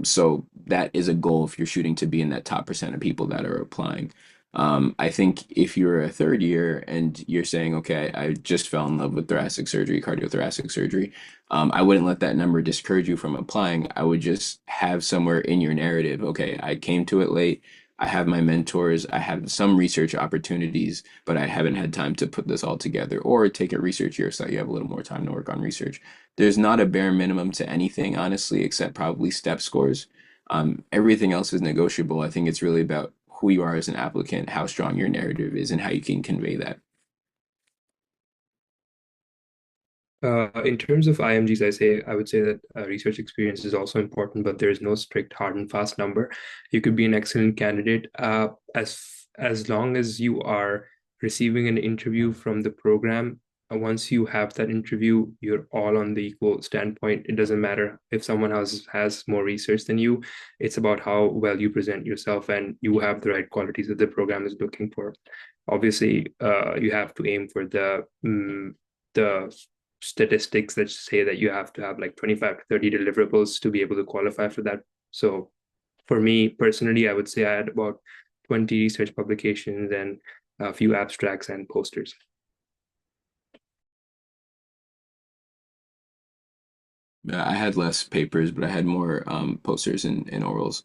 Speaker 11: So that is a goal if you're shooting to be in that top percent of people that are applying. I think if you're a third year and you're saying, okay, I just fell in love with thoracic surgery, cardiothoracic surgery, I wouldn't let that number discourage you from applying. I would just have somewhere in your narrative, okay, I came to it late. I have my mentors. I have some research opportunities, but I haven't had time to put this all together, or take a research year so that you have a little more time to work on research. There's not a bare minimum to anything, honestly, except probably step scores. Everything else is negotiable. I think it's really about who you are as an applicant, how strong your narrative is, and how you can convey that.
Speaker 9: In terms of IMGs, I would say that research experience is also important, but there is no strict hard and fast number. You could be an excellent candidate as long as you are receiving an interview from the program. Once you have that interview, you're all on the equal standpoint. It doesn't matter if someone else has more research than you. It's about how well you present yourself and you have the right qualities that the program is looking for. Obviously, you have to aim for the statistics that say that you have to have like 25 to 30 deliverables to be able to qualify for that. So for me personally, I would say I had about 20 research publications and a few abstracts and posters.
Speaker 11: I had less papers, but I had more posters and orals.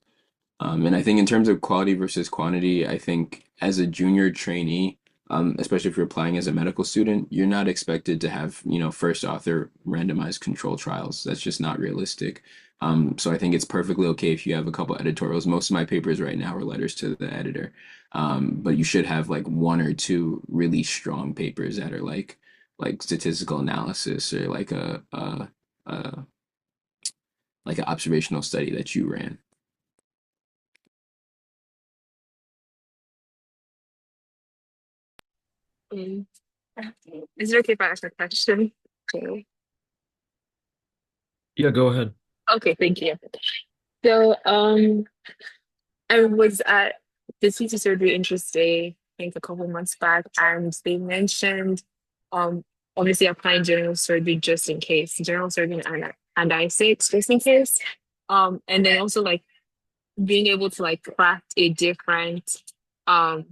Speaker 11: And I think in terms of quality versus quantity, I think as a junior trainee, especially if you're applying as a medical student, you're not expected to have, first author randomized control trials. That's just not realistic. So I think it's perfectly okay if you have a couple editorials. Most of my papers right now are letters to the editor. But you should have like one or two really strong papers that are like statistical analysis or like a like an observational study that you ran.
Speaker 14: Is it okay if I ask a question? Okay.
Speaker 2: Yeah, go ahead.
Speaker 14: Okay, thank you. So, I was at the CT surgery interest day, I think a couple months back, and they mentioned, obviously applying general surgery just in case, general surgery and and I6 just in case. And then also like being able to like craft um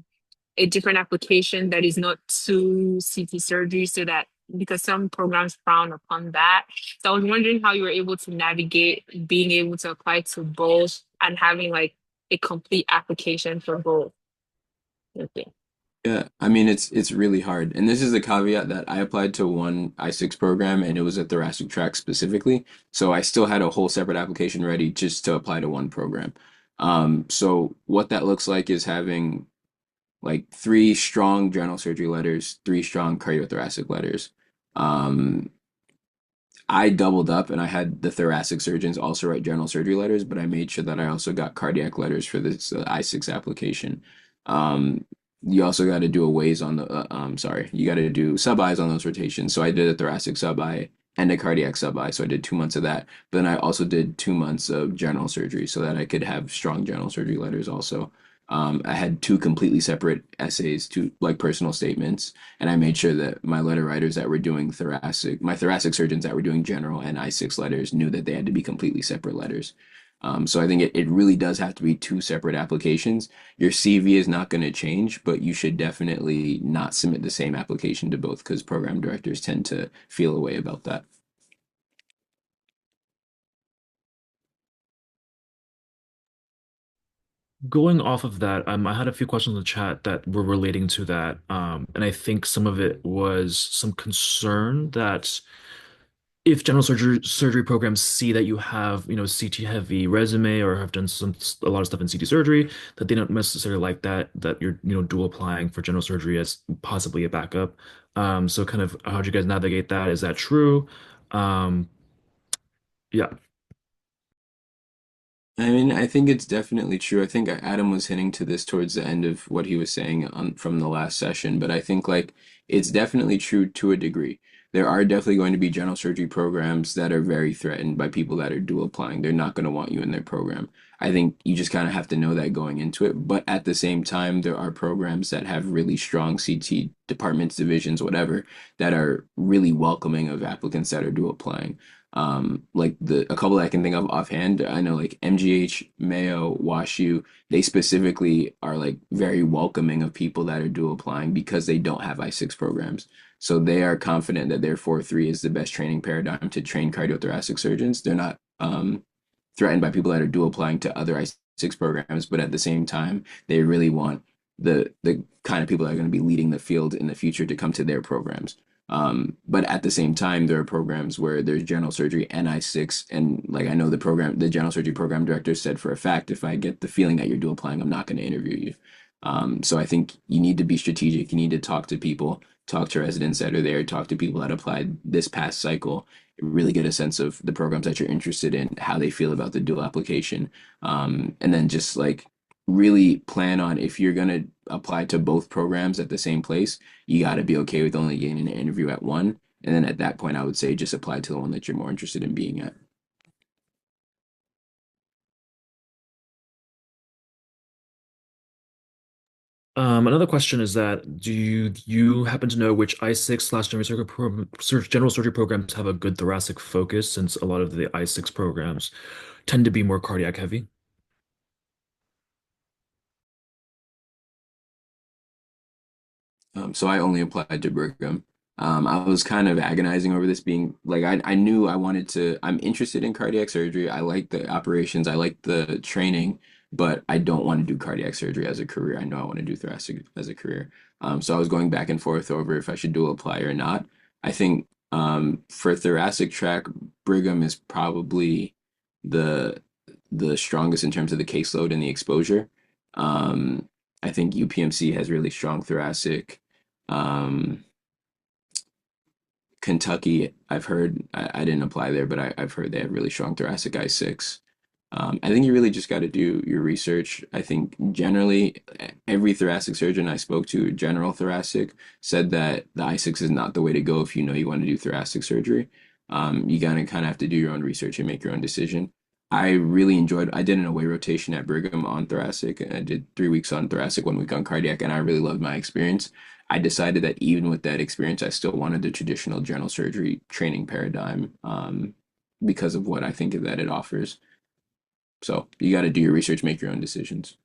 Speaker 14: a different application that is not too CT surgery so that because some programs frown upon that. So I was wondering how you were able to navigate being able to apply to both and having like a complete application for both. Okay.
Speaker 11: Yeah, I mean it's really hard. And this is the caveat that I applied to one I6 program and it was a thoracic track specifically. So I still had a whole separate application ready just to apply to one program. So what that looks like is having like three strong general surgery letters, three strong cardiothoracic letters. Um, I doubled up and I had the thoracic surgeons also write general surgery letters, but I made sure that I also got cardiac letters for this I6 application. Um, you also got to do a ways on the, sorry, you got to do sub-Is on those rotations. So I did a thoracic sub-I and a cardiac sub-I. So I did 2 months of that. But then I also did 2 months of general surgery so that I could have strong general surgery letters also. I had two completely separate essays, two like personal statements, and I made sure that my letter writers that were doing thoracic, my thoracic surgeons that were doing general and I6 letters knew that they had to be completely separate letters. So I think it really does have to be two separate applications. Your CV is not going to change, but you should definitely not submit the same application to both because program directors tend to feel a way about that.
Speaker 2: Going off of that, I had a few questions in the chat that were relating to that, and I think some of it was some concern that if general surgery programs see that you have, CT heavy resume or have done a lot of stuff in CT surgery, that they don't necessarily like that you're, dual applying for general surgery as possibly a backup. So kind of how'd you guys navigate that? Is that true? Um, yeah.
Speaker 11: I mean, I think it's definitely true. I think Adam was hinting to this towards the end of what he was saying from the last session, but I think like it's definitely true to a degree. There are definitely going to be general surgery programs that are very threatened by people that are dual applying. They're not going to want you in their program. I think you just kind of have to know that going into it. But at the same time, there are programs that have really strong CT departments, divisions, whatever, that are really welcoming of applicants that are dual applying. Like a couple that I can think of offhand, I know like MGH, Mayo, WashU, they specifically are like very welcoming of people that are dual applying because they don't have I6 programs. So they are confident that their 4-3 is the best training paradigm to train cardiothoracic surgeons. They're not threatened by people that are dual applying to other I6 programs, but at the same time, they really want the kind of people that are going to be leading the field in the future to come to their programs. But at the same time, there are programs where there's general surgery and I6, and like I know the general surgery program director said for a fact, if I get the feeling that you're dual applying, I'm not going to interview you. So I think you need to be strategic. You need to talk to people, talk to residents that are there, talk to people that applied this past cycle, really get a sense of the programs that you're interested in, how they feel about the dual application, and then just like really plan on if you're going to apply to both programs at the same place, you got to be okay with only getting an interview at one. And then at that point, I would say just apply to the one that you're more interested in being at.
Speaker 2: Another question is that do you happen to know which I6 slash general surgery programs have a good thoracic focus since a lot of the I6 programs tend to be more cardiac heavy?
Speaker 11: So I only applied to Brigham. I was kind of agonizing over this being like I knew I wanted to. I'm interested in cardiac surgery. I like the operations. I like the training, but I don't want to do cardiac surgery as a career. I know I want to do thoracic as a career. So I was going back and forth over if I should dual apply or not. I think for thoracic track, Brigham is probably the the strongest in terms of the caseload and the exposure. Um, I think UPMC has really strong thoracic. Um, Kentucky, I've heard, I didn't apply there, but I've heard they have really strong thoracic I6. I think you really just got to do your research. I think generally every thoracic surgeon I spoke to, general thoracic, said that the I6 is not the way to go if you know you want to do thoracic surgery. You gotta kind of have to do your own research and make your own decision. I really enjoyed, I did an away rotation at Brigham on thoracic, and I did 3 weeks on thoracic, 1 week on cardiac, and I really loved my experience. I decided that even with that experience, I still wanted the traditional general surgery training paradigm. because of what I think that it offers. So you got to do your research, make your own decisions.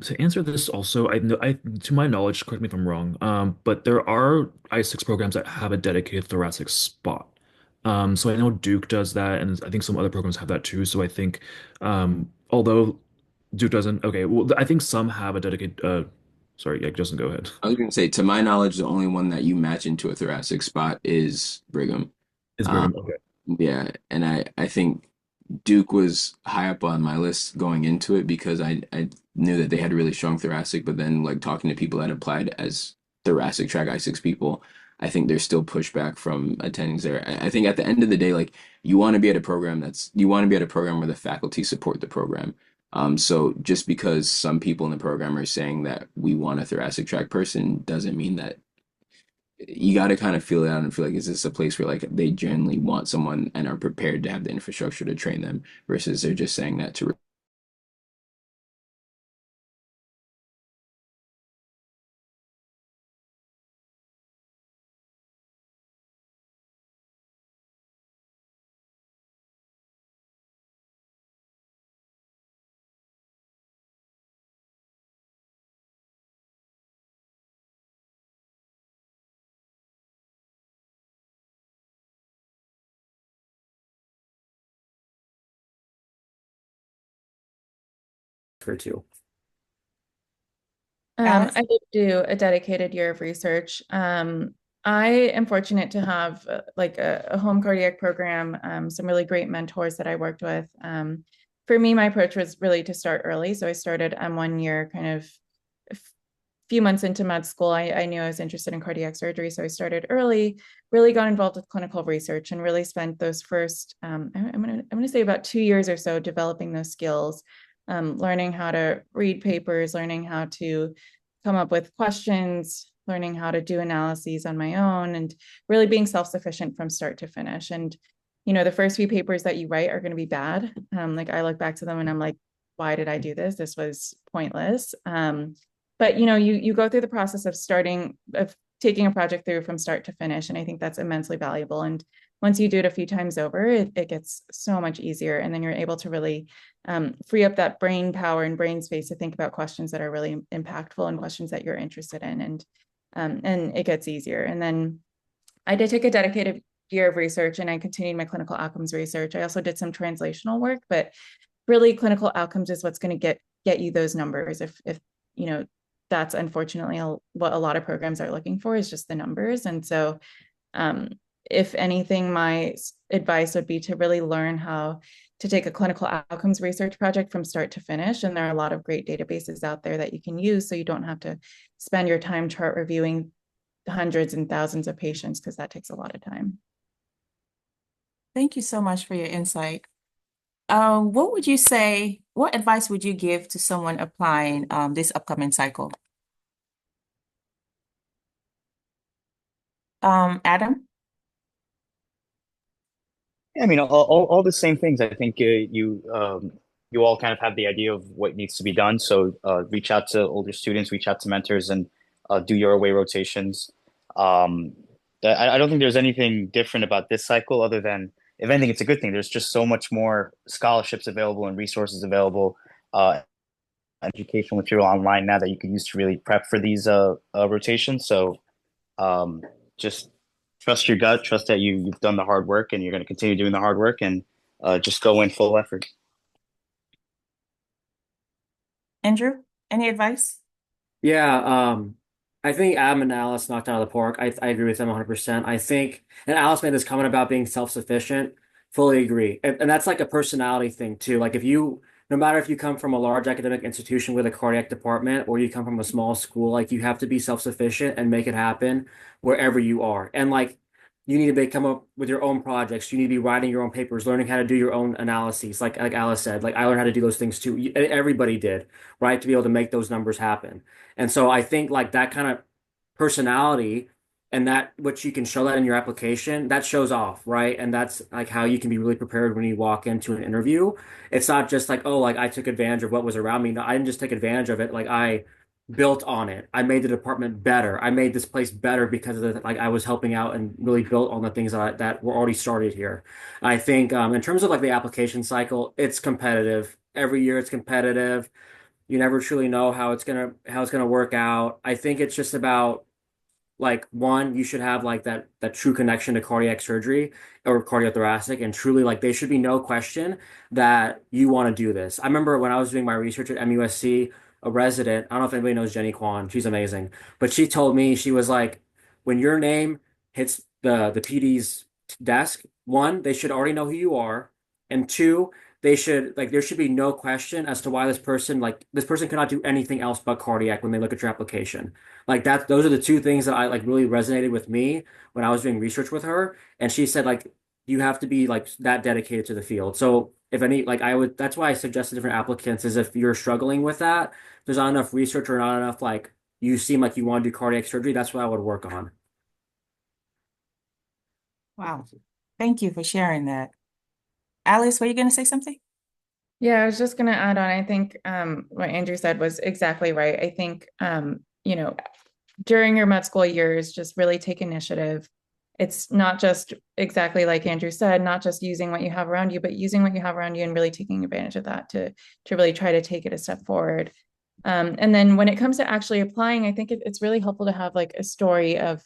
Speaker 2: To answer this also, I know to my knowledge, correct me if I'm wrong, but there are I6 programs that have a dedicated thoracic spot. So I know Duke does that, and I think some other programs have that too. So I think, although Duke doesn't, okay, well, I think some have a dedicated. Sorry, yeah, Justin, go ahead.
Speaker 11: I was going to say, to my knowledge, the only one that you match into a thoracic spot is Brigham.
Speaker 2: Is
Speaker 11: Um,
Speaker 2: Brigham okay?
Speaker 11: yeah, and I think Duke was high up on my list going into it because I knew that they had really strong thoracic, but then like talking to people that applied as thoracic track I6 people, I think there's still pushback from attendings there. I think at the end of the day, like you want to be at a program where the faculty support the program. So just because some people in the program are saying that we want a thoracic track person doesn't mean that you got to kind of feel it out and feel like, is this a place where like they genuinely want someone and are prepared to have the infrastructure to train them versus they're just saying that to
Speaker 8: for two.
Speaker 6: Alice?
Speaker 5: I did do a dedicated year of research. I am fortunate to have like a home cardiac program, some really great mentors that I worked with. For me, my approach was really to start early. So I started one year kind of a few months into med school. I knew I was interested in cardiac surgery. So I started early, really got involved with clinical research and really spent those first, I'm gonna say about 2 years or so developing those skills, learning how to read papers, learning how to come up with questions, learning how to do analyses on my own, and really being self-sufficient from start to finish. And, the first few papers that you write are going to be bad. Like I look back to them and I'm like, why did I do this? This was pointless. But you go through the process of taking a project through from start to finish. And I think that's immensely valuable. And once you do it a few times over, it gets so much easier. And then you're able to really free up that brain power and brain space to think about questions that are really impactful and questions that you're interested in. And it gets easier. And then I did take a dedicated year of research and I continued my clinical outcomes research. I also did some translational work, but really clinical outcomes is what's going to get you those numbers. If that's unfortunately what a lot of programs are looking for, is just the numbers. And so um, if anything, my advice would be to really learn how to take a clinical outcomes research project from start to finish. And there are a lot of great databases out there that you can use, so you don't have to spend your time chart reviewing hundreds and thousands of patients, because that takes a lot of time.
Speaker 6: Thank you so much for your insight. What advice would you give to someone applying this upcoming cycle? Adam?
Speaker 7: I mean, all the same things. I think you all kind of have the idea of what needs to be done. So reach out to older students, reach out to mentors, and do your away rotations. Um, I don't think there's anything different about this cycle other than, if anything, it's a good thing. There's just so much more scholarships available and resources available, educational material online now that you can use to really prep for these rotations. So just trust your gut, trust that you've done the hard work and you're going to continue doing the hard work, and just go in full effort.
Speaker 6: Andrew, any advice?
Speaker 8: Yeah, I think Adam and Alice knocked out of the park. I agree with them 100%. I think, and Alice made this comment about being self-sufficient. Fully agree. And that's like a personality thing too. Like no matter if you come from a large academic institution with a cardiac department or you come from a small school, like you have to be self-sufficient and make it happen wherever you are. And like you need to come up with your own projects. You need to be writing your own papers, learning how to do your own analyses. Like Alice said, like I learned how to do those things too. Everybody did, right? To be able to make those numbers happen. And so I think like that kind of personality and that which you can show that in your application, that shows off, right? And that's like how you can be really prepared when you walk into an interview. It's not just like, oh, like I took advantage of what was around me. No, I didn't just take advantage of it. Like I built on it. I made the department better. I made this place better because of the, like I was helping out and really built on the things that were already started here. I think in terms of like the application cycle, it's competitive. Every year it's competitive. You never truly know how it's gonna work out. I think it's just about like one, you should have like that true connection to cardiac surgery or cardiothoracic, and truly like there should be no question that you want to do this. I remember when I was doing my research at MUSC, a resident, I don't know if anybody knows Jenny Kwan, she's amazing, but she told me, she was like, when your name hits the PD's desk, one, they should already know who you are, and two, they should like there should be no question as to why this person cannot do anything else but cardiac when they look at your application. Like that, those are the two things that I like really resonated with me when I was doing research with her. And she said like you have to be like that dedicated to the field. So if any, like I would, that's why I suggested different applicants is if you're struggling with that, there's not enough research or not enough like you seem like you want to do cardiac surgery, that's what I would work on.
Speaker 6: Wow. Thank you for sharing that. Alice, were you going to say something?
Speaker 5: Yeah, I was just going to add on. I think what Andrew said was exactly right. I think, during your med school years, just really take initiative. It's not just exactly like Andrew said, not just using what you have around you, but using what you have around you and really taking advantage of that to really try to take it a step forward. And then when it comes to actually applying, I think it's really helpful to have like a story of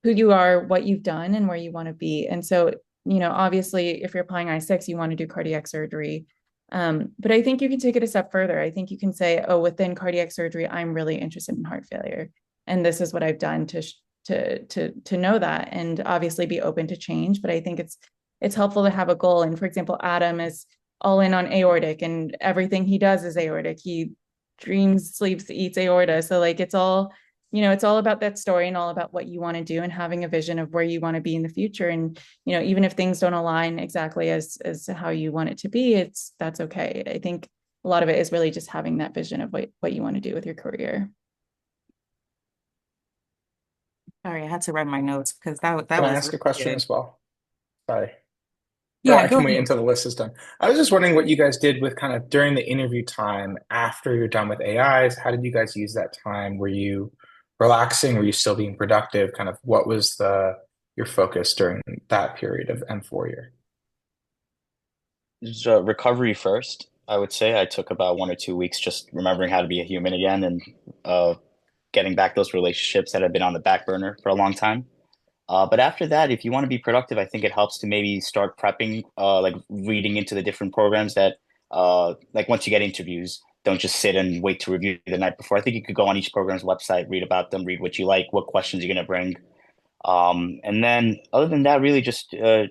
Speaker 5: who you are, what you've done, and where you want to be. And so, obviously, if you're applying I6, you want to do cardiac surgery. But I think you can take it a step further. I think you can say, oh, within cardiac surgery, I'm really interested in heart failure, and this is what I've done to know that, and obviously be open to change. But I think it's helpful to have a goal. And for example, Adam is all in on aortic, and everything he does is aortic. He dreams, sleeps, eats aorta. So like it's all about that story and all about what you want to do and having a vision of where you want to be in the future. And, even if things don't align exactly as how you want it to be, that's okay. I think a lot of it is really just having that vision of what you want to do with your career.
Speaker 6: Sorry, I had to write my notes because that
Speaker 10: Can I
Speaker 6: was
Speaker 10: ask a
Speaker 6: really
Speaker 10: question
Speaker 6: good.
Speaker 10: as well? Sorry. Or
Speaker 6: Yeah,
Speaker 10: I
Speaker 6: go
Speaker 10: can wait
Speaker 6: ahead.
Speaker 10: until the list is done. I was just wondering what you guys did with kind of during the interview time after you're done with AIs. How did you guys use that time? Were you relaxing? Were you still being productive? Kind of what was your focus during that period of M4 year?
Speaker 7: Just, recovery first, I would say. I took about 1 or 2 weeks just remembering how to be a human again and uh, getting back those relationships that have been on the back burner for a long time. But after that, if you want to be productive, I think it helps to maybe start prepping, like reading into the different programs that, like once you get interviews, don't just sit and wait to review the night before. I think you could go on each program's website, read about them, read what you like, what questions you're going to bring. And then other than that, really just the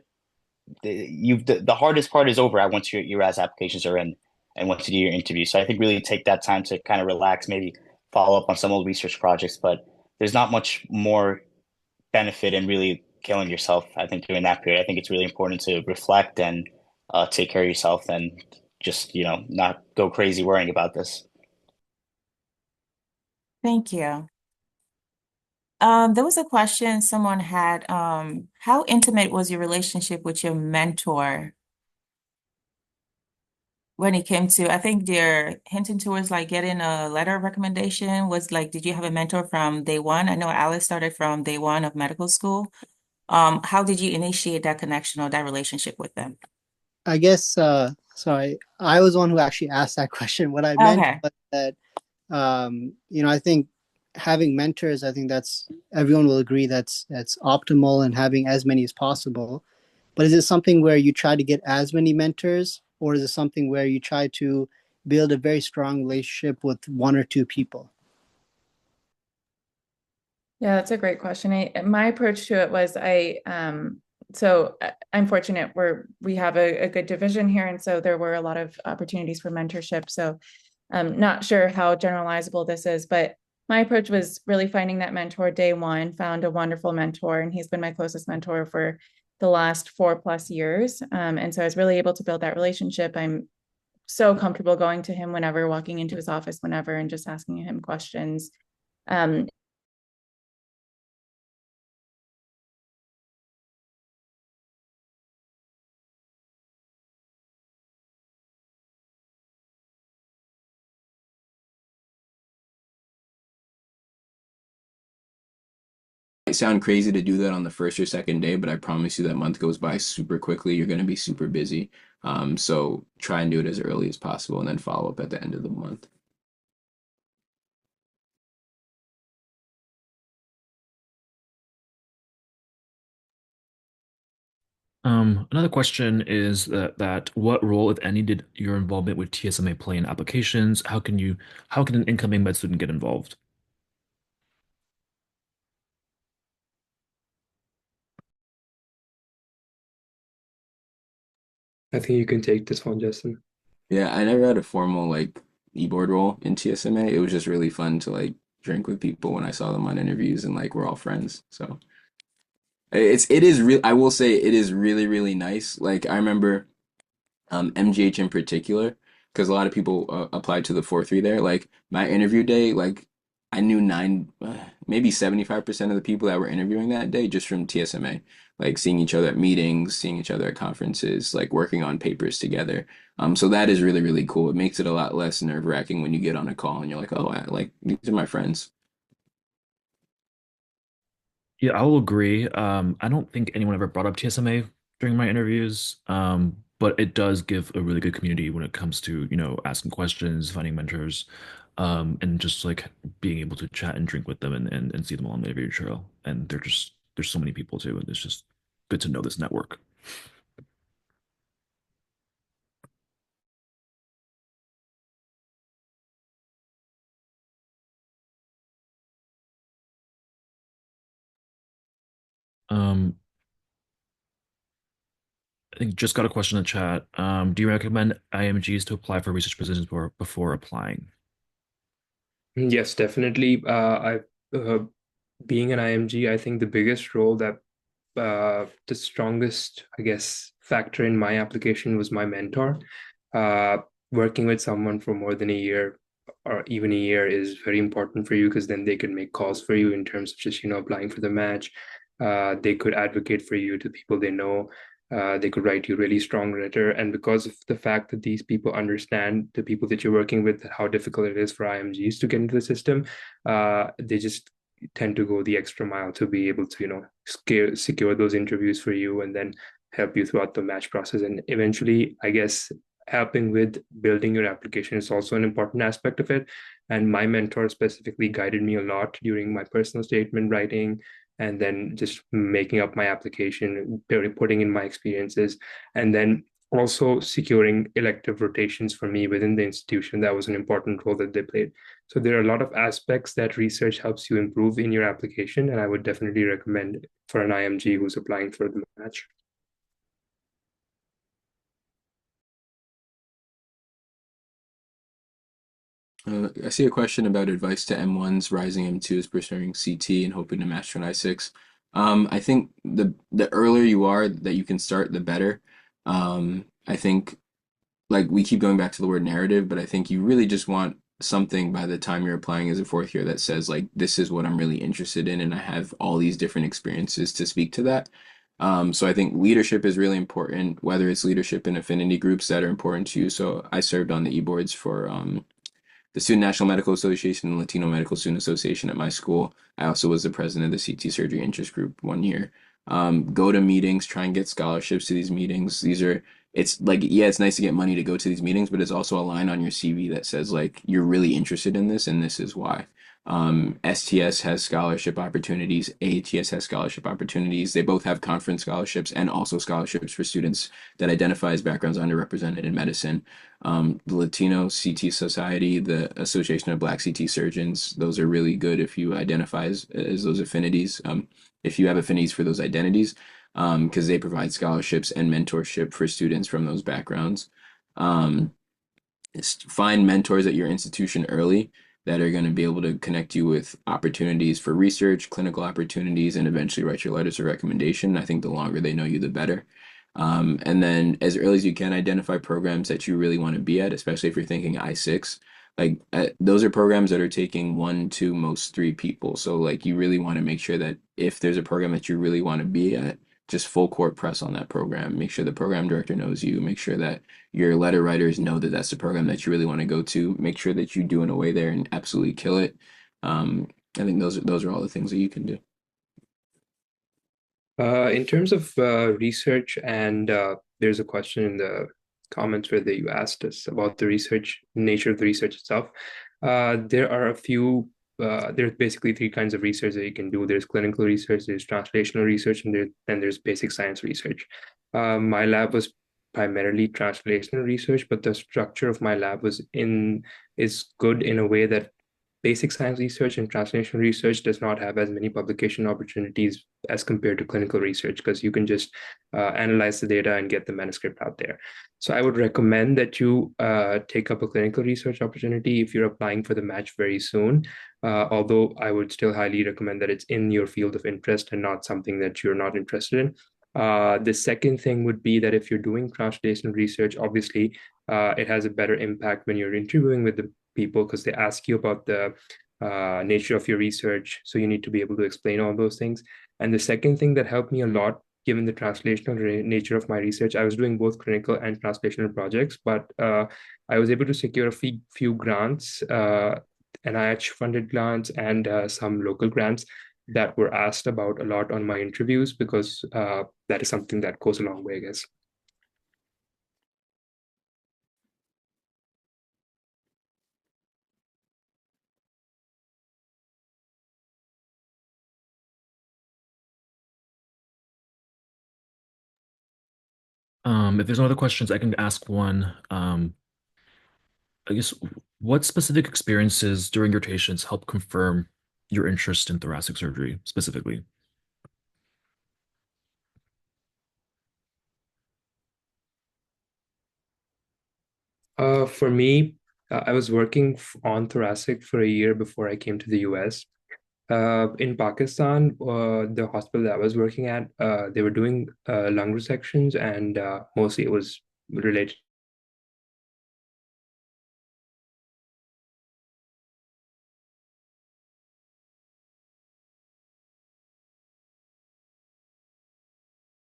Speaker 7: hardest part is over at once your as applications are in and once you do your interview. So I think really take that time to kind of relax, maybe follow up on some old research projects, but there's not much more benefit in really killing yourself, I think, during that period. I think it's really important to reflect and take care of yourself and just, not go crazy worrying about this.
Speaker 6: Thank you. There was a question someone had. How intimate was your relationship with your mentor when it came to, I think they're hinting towards like getting a letter of recommendation. Was like, did you have a mentor from day one? I know Alice started from day one of medical school. How did you initiate that connection or that relationship with them?
Speaker 15: I guess sorry, I was one who actually asked that question. What I meant
Speaker 6: Okay.
Speaker 15: was that I think having mentors, I think that's everyone will agree that's optimal and having as many as possible. But is it something where you try to get as many mentors, or is it something where you try to build a very strong relationship with one or two people?
Speaker 5: Yeah, that's a great question. My approach to it was so I'm fortunate we have a good division here, and so there were a lot of opportunities for mentorship. So I'm not sure how generalizable this is, but my approach was really finding that mentor day one, found a wonderful mentor, and he's been my closest mentor for the last 4+ years. And so I was really able to build that relationship. I'm so comfortable going to him whenever, walking into his office whenever, and just asking him questions.
Speaker 11: sound crazy to do that on the first or second day, but I promise you that month goes by super quickly. You're going to be super busy. So try and do it as early as possible and then follow up at the end of the month.
Speaker 2: Another question is that what role, if any, did your involvement with TSMA play in applications? How can an incoming med student get involved?
Speaker 9: I think you can take this one, Justin.
Speaker 11: Yeah, I never had a formal like e-board role in TSMA. It was just really fun to like drink with people when I saw them on interviews and like we're all friends. So it is real. I will say it is really, really nice. Like I remember MGH in particular, because a lot of people applied to the 4-3 there. Like my interview day, like I knew maybe 75% of the people that were interviewing that day just from TSMA, like seeing each other at meetings, seeing each other at conferences, like working on papers together. So that is really, really cool. It makes it a lot less nerve-wracking when you get on a call and you're like, oh, like these are my friends.
Speaker 2: Yeah, I will agree. I don't think anyone ever brought up TSMA during my interviews, but it does give a really good community when it comes to, asking questions, finding mentors, and just like being able to chat and drink with them and see them along the interview trail. And there's so many people too, and it's just good to know this network. Um, I think just got a question in the chat. Do you recommend IMGs to apply for research positions before applying?
Speaker 9: Yes, definitely. Being an IMG, I think the biggest role that the strongest, I guess, factor in my application was my mentor. Uh, Working with someone for more than a year or even a year is very important for you because then they can make calls for you in terms of just, applying for the match. They could advocate for you to people they know. They could write you really strong letter. And because of the fact that these people understand the people that you're working with, how difficult it is for IMGs to get into the system, they just tend to go the extra mile to be able to, secure those interviews for you and then help you throughout the match process. And eventually, I guess, helping with building your application is also an important aspect of it. And my mentor specifically guided me a lot during my personal statement writing and then just making up my application, putting in my experiences, and then also securing elective rotations for me within the institution. That was an important role that they played. So there are a lot of aspects that research helps you improve in your application, and I would definitely recommend it for an IMG who's applying for the match.
Speaker 11: I see a question about advice to M1s rising M2s pursuing CT and hoping to master an I6. I think the earlier you are that you can start, the better. I think like we keep going back to the word narrative, but I think you really just want something by the time you're applying as a fourth year that says like this is what I'm really interested in, and I have all these different experiences to speak to that. So I think leadership is really important, whether it's leadership in affinity groups that are important to you. So I served on the e-boards for the Student National Medical Association and Latino Medical Student Association at my school. I also was the president of the CT Surgery Interest Group 1 year. Go to meetings, try and get scholarships to these meetings. It's like, yeah, it's nice to get money to go to these meetings, but it's also a line on your CV that says like, you're really interested in this and this is why. STS has scholarship opportunities, ATS has scholarship opportunities. They both have conference scholarships and also scholarships for students that identify as backgrounds underrepresented in medicine. The Latino CT Society, the Association of Black CT Surgeons, those are really good if you identify as those affinities, if you have affinities for those identities, because they provide scholarships and mentorship for students from those backgrounds. Um, Find mentors at your institution early that are going to be able to connect you with opportunities for research, clinical opportunities, and eventually write your letters of recommendation. I think the longer they know you, the better. And then as early as you can, identify programs that you really want to be at, especially if you're thinking I6. Like those are programs that are taking one, two, most three people. So like you really want to make sure that if there's a program that you really want to be at, just full court press on that program. Make sure the program director knows you. Make sure that your letter writers know that that's the program that you really want to go to. Make sure that you do in a way there and absolutely kill it. I think those are all the things that you can do.
Speaker 9: In terms of research, and there's a question in the comments where you asked us about the research nature of the research itself. There are a few. There's basically three kinds of research that you can do. There's clinical research, there's translational research, and there's basic science research. My lab was primarily translational research, but the structure of my lab is good in a way that basic science research and translational research does not have as many publication opportunities as compared to clinical research, because you can just analyze the data and get the manuscript out there. So I would recommend that you take up a clinical research opportunity if you're applying for the match very soon. Although I would still highly recommend that it's in your field of interest and not something that you're not interested in. The second thing would be that if you're doing translational research, obviously it has a better impact when you're interviewing with the people, because they ask you about the nature of your research. So you need to be able to explain all those things. And the second thing that helped me a lot, given the translational nature of my research, I was doing both clinical and translational projects, but I was able to secure a few grants, NIH-funded grants and some local grants that were asked about a lot on my interviews, because that is something that goes a long way, I guess.
Speaker 2: If there's no other questions, I can ask one. I guess, what specific experiences during your rotations help confirm your interest in thoracic surgery specifically?
Speaker 9: For me, I was working on thoracic for a year before I came to the US. In Pakistan, the hospital that I was working at, they were doing lung resections, and mostly it was related.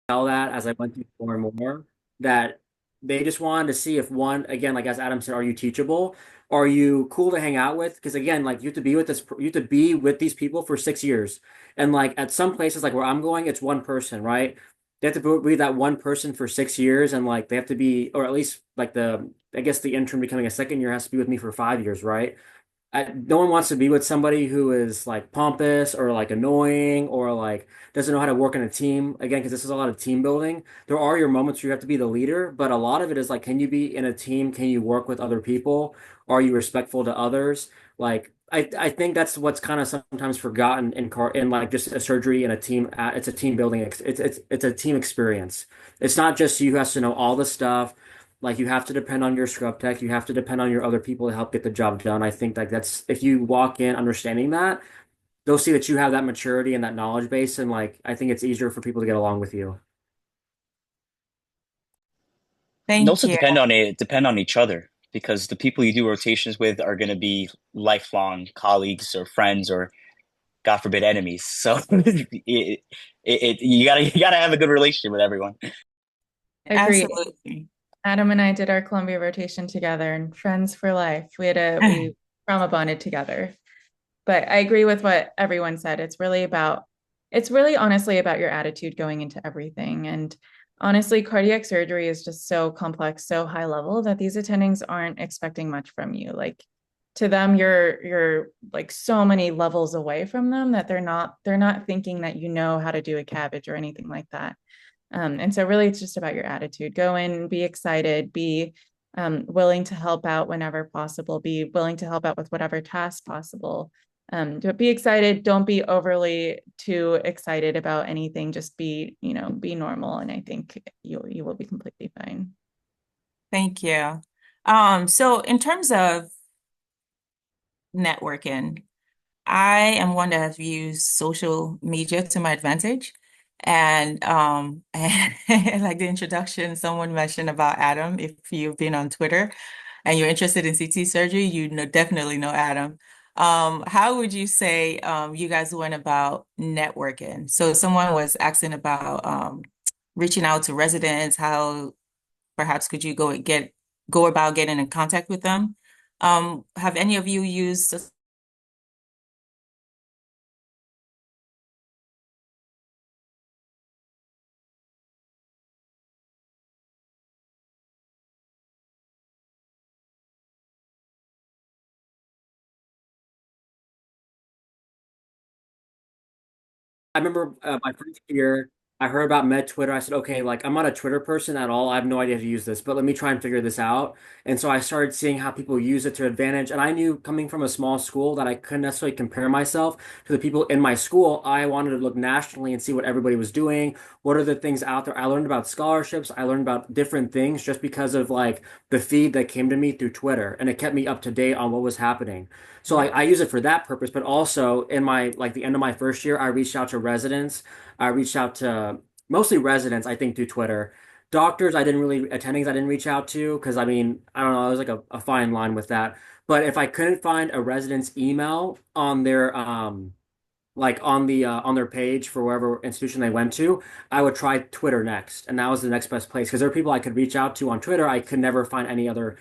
Speaker 8: Tell that as I went through more and more, that they just wanted to see if one, again, like as Adam said, are you teachable? Are you cool to hang out with? Because again, like you have to be with you have to be with these people for 6 years. And like at some places, like where I'm going, it's one person, right? They have to be that one person for 6 years, and like they have to be, or at least like I guess the intern becoming a second year has to be with me for 5 years, right? No one wants to be with somebody who is like pompous or like annoying or like doesn't know how to work in a team. Again, because this is a lot of team building. There are your moments where you have to be the leader, but a lot of it is like, can you be in a team? Can you work with other people? Are you respectful to others? Like, I think that's what's kind of sometimes forgotten in like just a surgery and a team. It's a team building. It's a team experience. It's not just you has to know all the stuff. Like you have to depend on your scrub tech, you have to depend on your other people to help get the job done. I think like that's if you walk in understanding that, they'll see that you have that maturity and that knowledge base, and like I think it's easier for people to get along with you.
Speaker 7: And
Speaker 6: Thank
Speaker 7: also
Speaker 6: you.
Speaker 7: depend on each other, because the people you do rotations with are going to be lifelong colleagues or friends or God forbid enemies. So you gotta have a good relationship with everyone.
Speaker 5: Agreed.
Speaker 6: Absolutely.
Speaker 5: Adam and I did our Columbia rotation together and friends for life. We trauma bonded together. But I agree with what everyone said. It's really honestly about your attitude going into everything. And honestly, cardiac surgery is just so complex, so high level that these attendings aren't expecting much from you. Like to them, you're like so many levels away from them that they're not thinking that you know how to do a CABG or anything like that. And so really it's just about your attitude. Go in, be excited, be willing to help out whenever possible, be willing to help out with whatever task possible. But be excited. Don't be overly too excited about anything. Just be normal. And I think you will be completely fine.
Speaker 6: Thank you. So in terms of networking, I am one that has used social media to my advantage. And like the introduction, someone mentioned about Adam. If you've been on Twitter and you're interested in CT surgery, definitely know Adam. How would you say you guys went about networking? So someone was asking about reaching out to residents. How perhaps could you go about getting in contact with them? Have any of you used
Speaker 8: I remember my first year, I heard about Med Twitter. I said, okay, like I'm not a Twitter person at all. I have no idea how to use this, but let me try and figure this out. And so I started seeing how people use it to advantage. And I knew coming from a small school that I couldn't necessarily compare myself to the people in my school. I wanted to look nationally and see what everybody was doing. What are the things out there? I learned about scholarships. I learned about different things just because of like the feed that came to me through Twitter, and it kept me up to date on what was happening. So like I use it for that purpose, but also in my like the end of my first year, I reached out to residents. I reached out to mostly residents, I think, through Twitter. Doctors, I didn't really attendings, I didn't reach out to because I mean, I don't know, it was like a fine line with that. But if I couldn't find a resident's email on their like on their page for wherever institution they went to, I would try Twitter next, and that was the next best place because there are people I could reach out to on Twitter. I could never find any other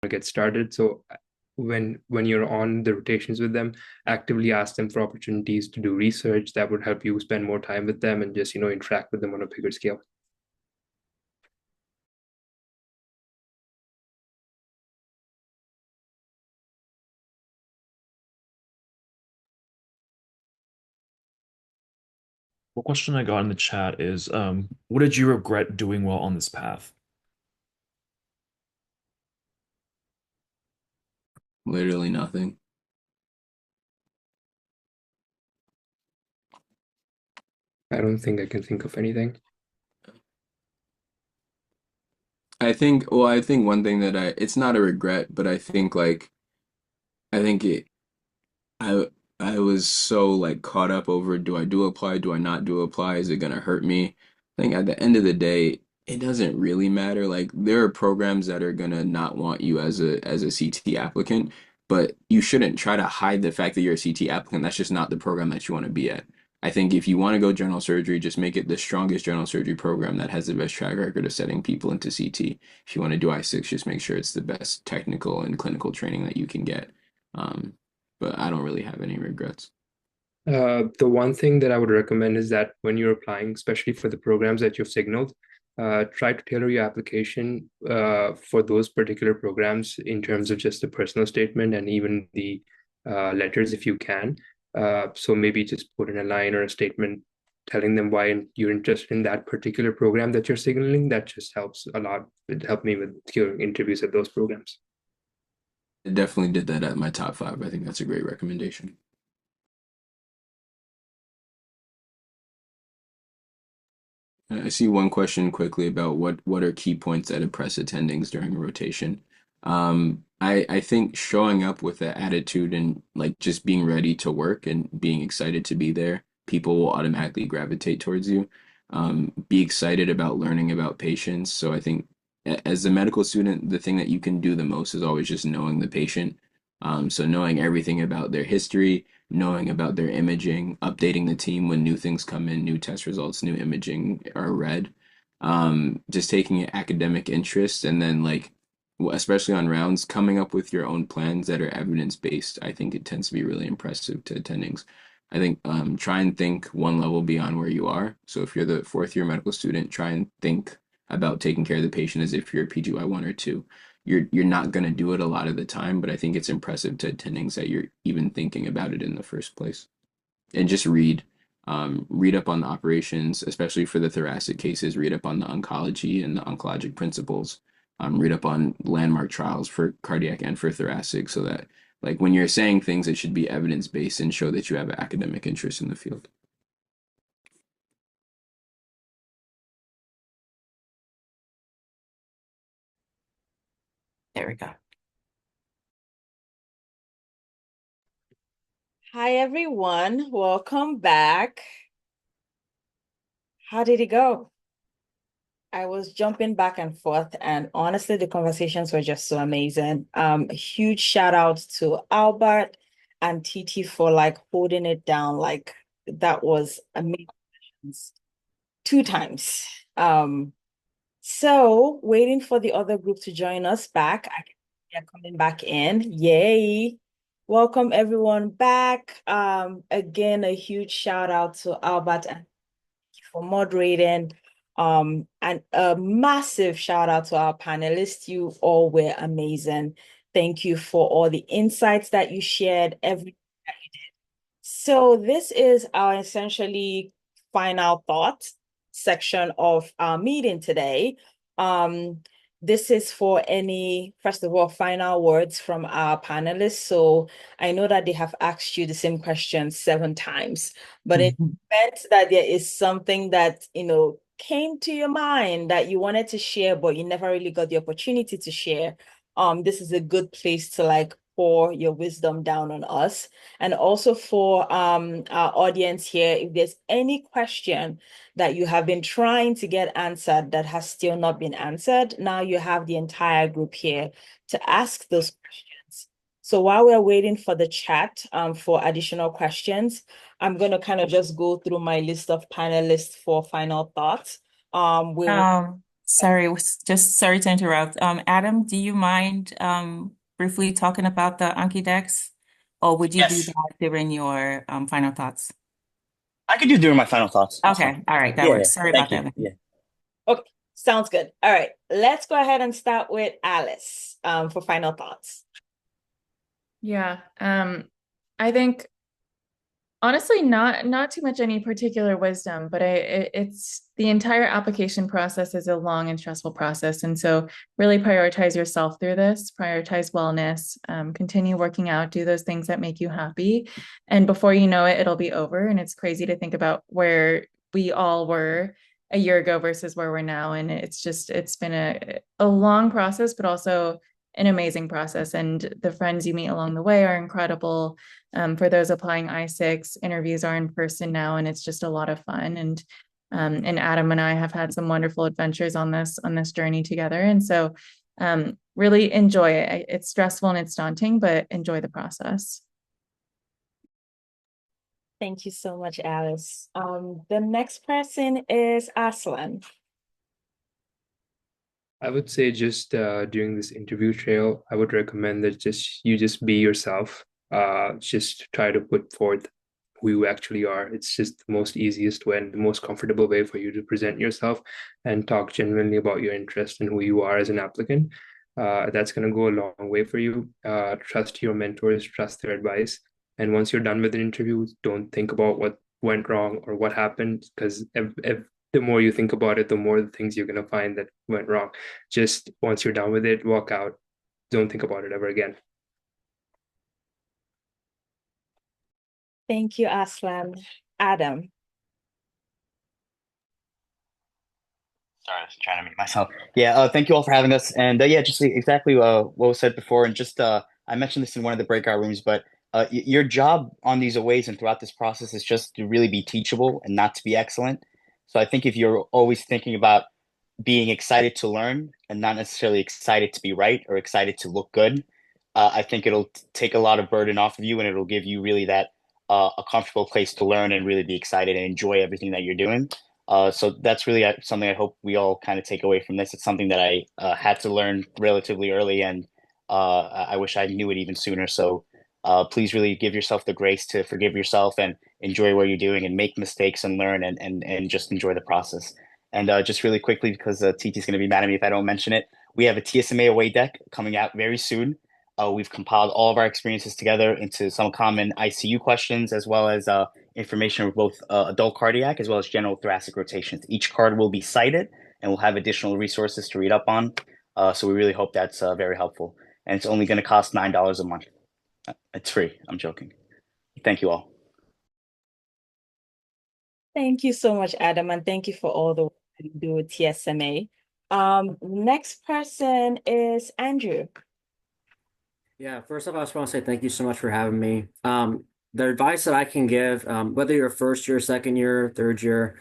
Speaker 9: get started. So when you're on the rotations with them, actively ask them for opportunities to do research that would help you spend more time with them and just, interact with them on a bigger scale.
Speaker 2: One question I got in the chat is, what did you regret doing well on this path?
Speaker 11: Literally nothing.
Speaker 9: I don't think I can think of anything.
Speaker 11: I think one thing that it's not a regret, but I think like, I think it, I, I was so like caught up over do I do apply, do I not do apply, is it gonna hurt me? I think at the end of the day, it doesn't really matter. Like there are programs that are gonna not want you as a CT applicant, but you shouldn't try to hide the fact that you're a CT applicant. That's just not the program that you want to be at. I think if you want to go general surgery, just make it the strongest general surgery program that has the best track record of setting people into CT. If you want to do I6, just make sure it's the best technical and clinical training that you can get. Um, but I don't really have any regrets.
Speaker 9: The one thing that I would recommend is that when you're applying, especially for the programs that you've signaled, try to tailor your application for those particular programs in terms of just the personal statement and even the letters if you can. So maybe just put in a line or a statement telling them why you're interested in that particular program that you're signaling. That just helps a lot. It helped me with your interviews at those programs.
Speaker 11: I definitely did that at my top five. I think that's a great recommendation. I see one question quickly about what are key points that impress attendings during a rotation. I think showing up with that attitude and like just being ready to work and being excited to be there, people will automatically gravitate towards you. Be excited about learning about patients. So I think as a medical student, the thing that you can do the most is always just knowing the patient. So knowing everything about their history, knowing about their imaging, updating the team when new things come in, new test results, new imaging are read. Just taking an academic interest and then like, especially on rounds, coming up with your own plans that are evidence-based. I think it tends to be really impressive to attendings. I think try and think one level beyond where you are. So if you're the fourth year medical student, try and think about taking care of the patient as if you're a PGY1 or 2. You're not going to do it a lot of the time, but I think it's impressive to attendings that you're even thinking about it in the first place. And just read. Read up on the operations, especially for the thoracic cases. Read up on the oncology and the oncologic principles. Read up on landmark trials for cardiac and for thoracic, so that like when you're saying things, it should be evidence based and show that you have an academic interest in the field.
Speaker 1: There we go. Hi, everyone. Welcome back. How did it go? I was jumping back and forth, and honestly, the conversations were just so amazing. A huge shout out to Albert and TT for like holding it down. Like that was amazing. 2 times. So waiting for the other group to join us back. They're coming back in. Yay. Welcome everyone back. Again, a huge shout out to Albert and for moderating. And a massive shout out to our panelists. You all were amazing. Thank you for all the insights that you shared, everything that you did. So this is our essentially final thought section of our meeting today. This is for any, first of all, final words from our panelists. So I know that they have asked you the same question 7 times, but in the event that there is something that, came to your mind that you wanted to share, but you never really got the opportunity to share, this is a good place to like pour your wisdom down on us. And also for our audience here, if there's any question that you have been trying to get answered that has still not been answered, now you have the entire group here to ask those questions. So while we're waiting for the chat for additional questions, I'm going to kind of just go through my list of panelists for final thoughts.
Speaker 6: Sorry to interrupt. Adam, do you mind briefly talking about the Anki decks, or would you do
Speaker 7: Yes,
Speaker 6: that during your final thoughts?
Speaker 7: I could do during my final thoughts. That's
Speaker 6: Okay,
Speaker 7: fine.
Speaker 6: all right, that
Speaker 7: Yeah,
Speaker 6: works. Sorry
Speaker 7: thank
Speaker 6: about
Speaker 7: you.
Speaker 6: that.
Speaker 7: Yeah.
Speaker 1: Okay, sounds good. All right, let's go ahead and start with Alice for final thoughts.
Speaker 5: Yeah. I think honestly, not too much any particular wisdom, but it's the entire application process is a long and stressful process. And so really prioritize yourself through this, prioritize wellness, continue working out, do those things that make you happy. And before you know it, it'll be over. And it's crazy to think about where we all were a year ago versus where we're now. And it's been a long process, but also an amazing process. And the friends you meet along the way are incredible. For those applying I6, interviews are in person now, and it's just a lot of fun. And Adam and I have had some wonderful adventures on this journey together. And so really enjoy it. It's stressful and it's daunting, but enjoy the process.
Speaker 1: Thank you so much, Alice. The next person is Aslan.
Speaker 9: I would say just during this interview trail, I would recommend that you just be yourself. Just try to put forth who you actually are. It's just the most easiest way and the most comfortable way for you to present yourself and talk genuinely about your interest and who you are as an applicant. That's going to go a long way for you. Trust your mentors, trust their advice. And once you're done with an interview, don't think about what went wrong or what happened, because if the more you think about it, the more the things you're going to find that went wrong. Just once you're done with it, walk out. Don't think about it ever again.
Speaker 1: Thank you, Aslan. Adam.
Speaker 7: Sorry, I was trying to mute myself. Yeah, thank you all for having us. And yeah, just exactly what was said before. And just I mentioned this in one of the breakout rooms, but your job on these aways and throughout this process is just to really be teachable and not to be excellent. So I think if you're always thinking about being excited to learn and not necessarily excited to be right or excited to look good, I think it'll take a lot of burden off of you, and it'll give you really that a comfortable place to learn and really be excited and enjoy everything that you're doing. So that's really something I hope we all kind of take away from this. It's something that I had to learn relatively early, and I wish I knew it even sooner. So please really give yourself the grace to forgive yourself and enjoy what you're doing and make mistakes and learn and just enjoy the process. And just really quickly, because TT is going to be mad at me if I don't mention it, we have a TSMA away deck coming out very soon. We've compiled all of our experiences together into some common ICU questions, as well as information of both adult cardiac as well as general thoracic rotations. Each card will be cited, and we'll have additional resources to read up on. So we really hope that's very helpful. And it's only going to cost $9 a month. It's free. I'm joking. Thank you all.
Speaker 1: Thank you so much, Adam, and thank you for all the work that you do with TSMA. Next person is Andrew.
Speaker 8: Yeah, first off, I just want to say thank you so much for having me. The advice that I can give, whether you're first year, second year, third year,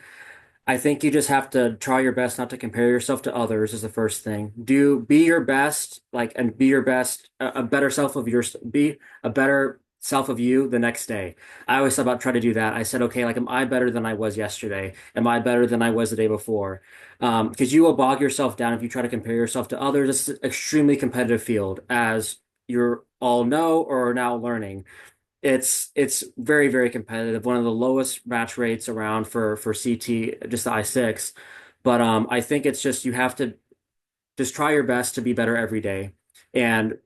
Speaker 8: I think you just have to try your best not to compare yourself to others is the first thing. Be your best, and be your best, a better self of yours, be a better self of you the next day. I always thought about try to do that. I said, okay, like, am I better than I was yesterday? Am I better than I was the day before? Because you will bog yourself down if you try to compare yourself to others. It's an extremely competitive field, as you're all know or are now learning. It's very, very competitive. One of the lowest match rates around for CT, just the I6. But I think it's just you have to just try your best to be better every day and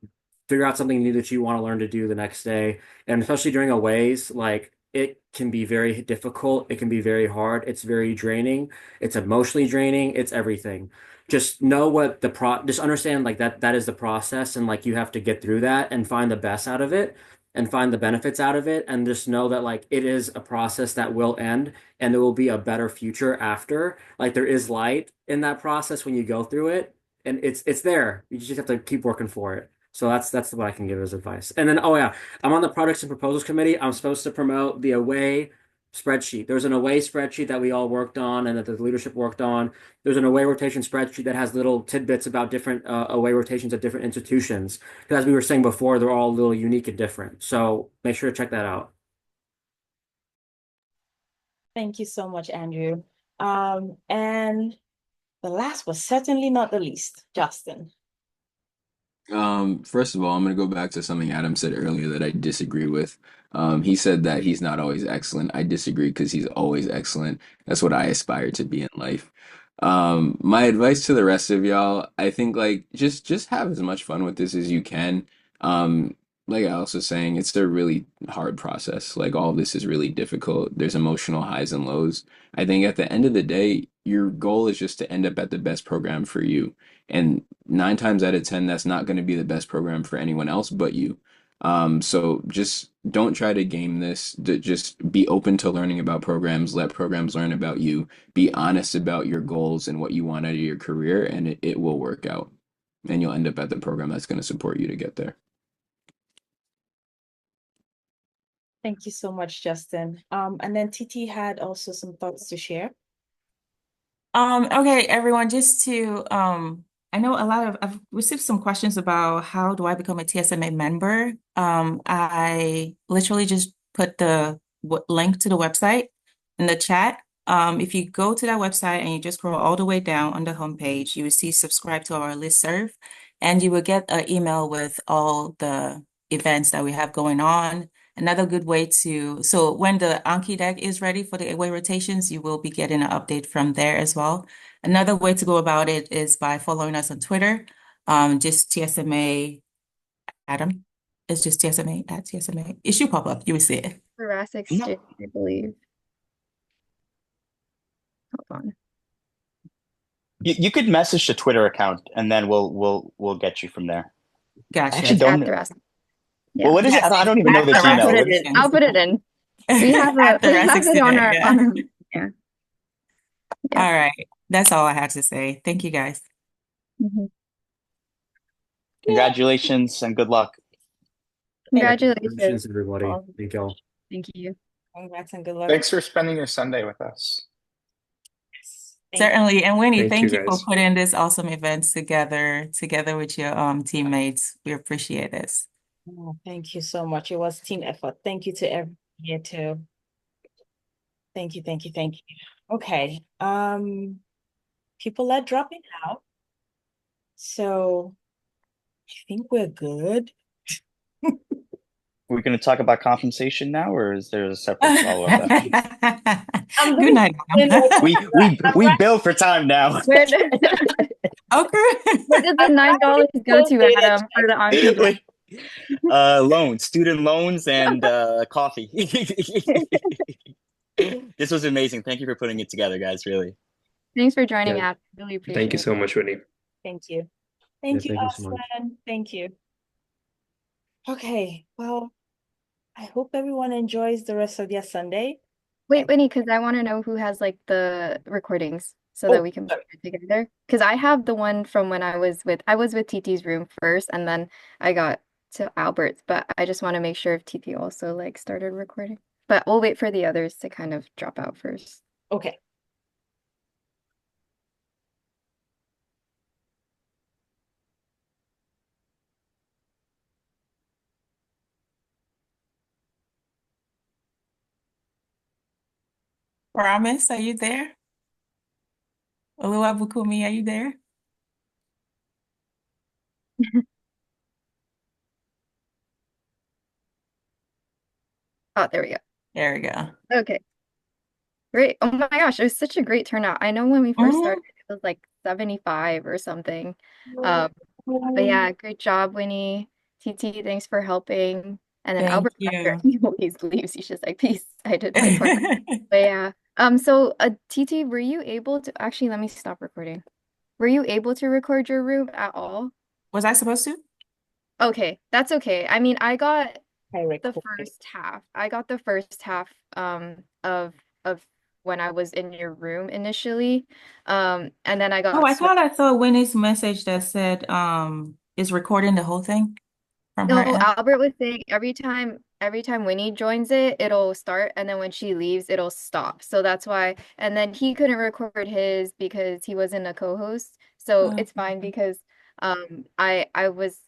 Speaker 8: figure out something new that you want to learn to do the next day. And especially during aways, like it can be very difficult. It can be very hard. It's very draining. It's emotionally draining. It's everything. Just know what just understand like that is the process and like you have to get through that and find the best out of it and find the benefits out of it and just know that like it is a process that will end and there will be a better future after. Like there is light in that process when you go through it and it's there. You just have to keep working for it. So that's what I can give as advice. And then, oh yeah, I'm on the projects and proposals committee. I'm supposed to promote the away spreadsheet. There's an away spreadsheet that we all worked on and that the leadership worked on. There's an away rotation spreadsheet that has little tidbits about different away rotations at different institutions. Because as we were saying before, they're all a little unique and different. So make sure to check that out.
Speaker 1: Thank you so much, Andrew. And the last but certainly not the least, Justin.
Speaker 11: First of all, I'm going to go back to something Adam said earlier that I disagree with. He said that he's not always excellent. I disagree because he's always excellent. That's what I aspire to be in life. My advice to the rest of y'all, I think like just have as much fun with this as you can. Um, like Alice was saying, it's a really hard process. Like all of this is really difficult. There's emotional highs and lows. I think at the end of the day, your goal is just to end up at the best program for you. And 9 times out of 10, that's not going to be the best program for anyone else but you. So just don't try to game this. Just be open to learning about programs. Let programs learn about you. Be honest about your goals and what you want out of your career, and it will work out. And you'll end up at the program that's going to support you to get there.
Speaker 1: Thank you so much, Justin. And then TT had also some thoughts to share.
Speaker 6: Okay, everyone, just to I know I've received some questions about how do I become a TSMA member. I literally just put the link to the website in the chat. If you go to that website and you just scroll all the way down on the homepage, you will see subscribe to our listserv, and you will get an email with all the events that we have going on. Another good way so when the Anki deck is ready for the away rotations, you will be getting an update from there as well. Another way to go about it is by following us on Twitter. Just TSMA Adam. It's just TSMA at TSMA. It should pop up. You will see it.
Speaker 16: Thoracic student, I believe. Hold on.
Speaker 7: You could message the Twitter account and then we'll get you from there.
Speaker 6: Gotcha.
Speaker 7: I actually
Speaker 16: It's
Speaker 7: don't
Speaker 16: at
Speaker 7: know.
Speaker 16: thoracic.
Speaker 7: Well,
Speaker 16: Yeah.
Speaker 7: what is it? I don't even know the
Speaker 6: Thoracic
Speaker 16: I'll put
Speaker 7: Gmail.
Speaker 16: it in. I'll put it in. We have
Speaker 6: At
Speaker 16: we have
Speaker 6: thoracic
Speaker 16: it on
Speaker 6: student,
Speaker 16: our
Speaker 6: yeah.
Speaker 16: yeah.
Speaker 6: All right. That's all I have to say. Thank you, guys.
Speaker 7: Congratulations and good luck.
Speaker 16: Congratulations,
Speaker 8: everybody.
Speaker 16: all.
Speaker 8: Thank y'all.
Speaker 16: Thank you.
Speaker 1: Congrats and good luck.
Speaker 10: Thanks for spending your Sunday with us.
Speaker 6: Certainly. And Winnie,
Speaker 9: Thank
Speaker 6: thank
Speaker 9: you,
Speaker 6: you for
Speaker 9: guys.
Speaker 6: putting this awesome event together with your teammates. We appreciate this.
Speaker 1: Oh, thank you so much. It was team effort. Thank you to everyone here too. Thank you, thank you, thank you. Okay. People are dropping out. So I think we're good.
Speaker 7: We're going to talk about compensation now, or is there a separate follow-up after?
Speaker 6: Good night.
Speaker 7: We bill for time now.
Speaker 16: Where did
Speaker 6: Okay.
Speaker 16: where did the $9 go to, Adam, for the Anki deck?
Speaker 7: Loans, student loans, and coffee. This was amazing. Thank you for putting it together, guys. Really.
Speaker 16: Thanks for joining,
Speaker 9: Yeah.
Speaker 16: Adam. Really appreciate
Speaker 9: Thank you
Speaker 16: it.
Speaker 9: so much, Winnie.
Speaker 1: Thank you. Thank you,
Speaker 8: Thank you so much.
Speaker 1: Aslan. Thank you. Okay, well, I hope everyone enjoys the rest of their Sunday.
Speaker 16: Wait, Winnie, because I want to know who has like the recordings so that we can put it together. Because I have the one from when I was with TT's room first, and then I got to Albert's, but I just want to make sure if TT also like started recording. But we'll wait for the others to kind of drop out first.
Speaker 1: Okay.
Speaker 6: Promise, are you there? Oluwabukumi, are you there?
Speaker 16: Oh, there we go.
Speaker 6: There we go.
Speaker 16: Okay. Great. Oh my gosh, it was such a great turnout. I know when we first
Speaker 6: Mhm.
Speaker 16: started, it was like 75 or something. Um, but yeah, great job, Winnie. TT, thanks for helping. And then
Speaker 6: Thank
Speaker 16: Albert after
Speaker 6: you.
Speaker 16: he always leaves, he's just like, peace, I did my part. But yeah. So TT, were you able to actually let me stop recording. Were you able to record your room at all?
Speaker 6: Was I supposed to?
Speaker 16: Okay, that's okay. I mean, I got
Speaker 1: I
Speaker 16: the
Speaker 1: recorded.
Speaker 16: first half. I got the first half of when I was in your room initially. And then I
Speaker 6: Oh,
Speaker 16: got
Speaker 6: I
Speaker 16: switched.
Speaker 6: thought I saw Winnie's message that said is recording the whole thing from her
Speaker 16: No,
Speaker 6: end.
Speaker 16: Albert was saying every time Winnie joins it, it'll start, and then when she leaves, it'll stop. So that's why, and then he couldn't record his because he wasn't a co-host. So
Speaker 6: Oh,
Speaker 16: it's fine because I was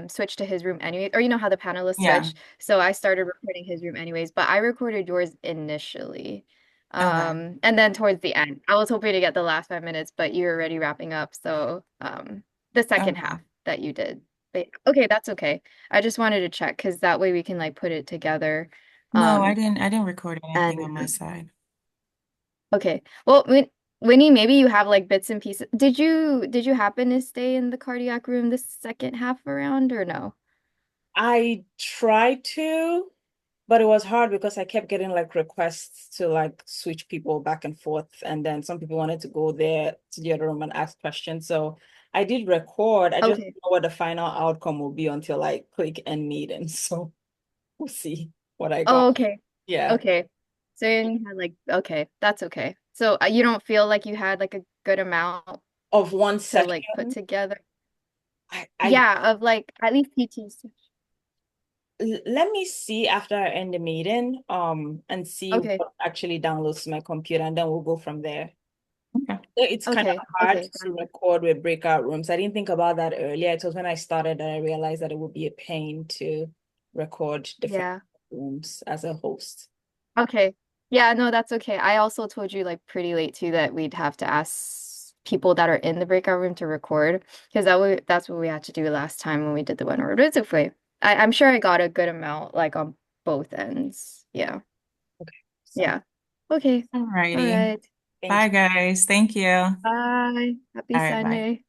Speaker 16: switched to his room anyway, or you know how the panelists
Speaker 6: yeah.
Speaker 16: switch. So I started recording his room anyways, but I recorded yours initially.
Speaker 6: Okay.
Speaker 16: And then towards the end, I was hoping to get the last 5 minutes, but you're already wrapping up. So the second
Speaker 6: Okay.
Speaker 16: half that you did. But okay, that's okay. I just wanted to check because that way we can like put it together.
Speaker 6: No, I
Speaker 16: Um,
Speaker 6: didn't. I didn't record anything on my
Speaker 16: and
Speaker 6: side.
Speaker 16: okay. Well, Winnie, maybe you have like bits and pieces. Did you happen to stay in the cardiac room the second half around or no?
Speaker 1: I tried to, but it was hard because I kept getting like requests to like switch people back and forth. And then some people wanted to go there to the other room and ask questions. So I did record. I just don't
Speaker 16: Okay.
Speaker 1: know what the final outcome will be until I click end meeting. So we'll see what I got.
Speaker 16: Oh, okay.
Speaker 1: Yeah.
Speaker 16: Okay. So you had like okay, that's okay. So you don't feel like you had like a good amount
Speaker 1: Of one
Speaker 16: to like put
Speaker 1: second.
Speaker 16: together?
Speaker 1: I
Speaker 16: Yeah, of like at least PTs.
Speaker 1: let me see after I end the meeting, and see
Speaker 16: Okay.
Speaker 1: what actually downloads to my computer, and then we'll go from there.
Speaker 6: Okay.
Speaker 1: It's kind of
Speaker 16: Okay.
Speaker 1: hard
Speaker 16: Okay.
Speaker 1: to record with breakout rooms. I didn't think about that earlier. It was when I started that I realized that it would be a pain to record different
Speaker 16: Yeah.
Speaker 1: rooms as a host.
Speaker 16: Okay. Yeah, no, that's okay. I also told you like pretty late too that we'd have to ask people that are in the breakout room to record because that's what we had to do last time when we did the one word. But it's okay. I'm sure I got a good amount like on both ends. Yeah.
Speaker 1: Okay. So
Speaker 16: Yeah. Okay. All
Speaker 6: Alrighty.
Speaker 16: right.
Speaker 1: thank
Speaker 6: Bye,
Speaker 1: you.
Speaker 6: guys. Thank you. All
Speaker 16: Bye. Happy
Speaker 6: right, bye.
Speaker 16: Sunday.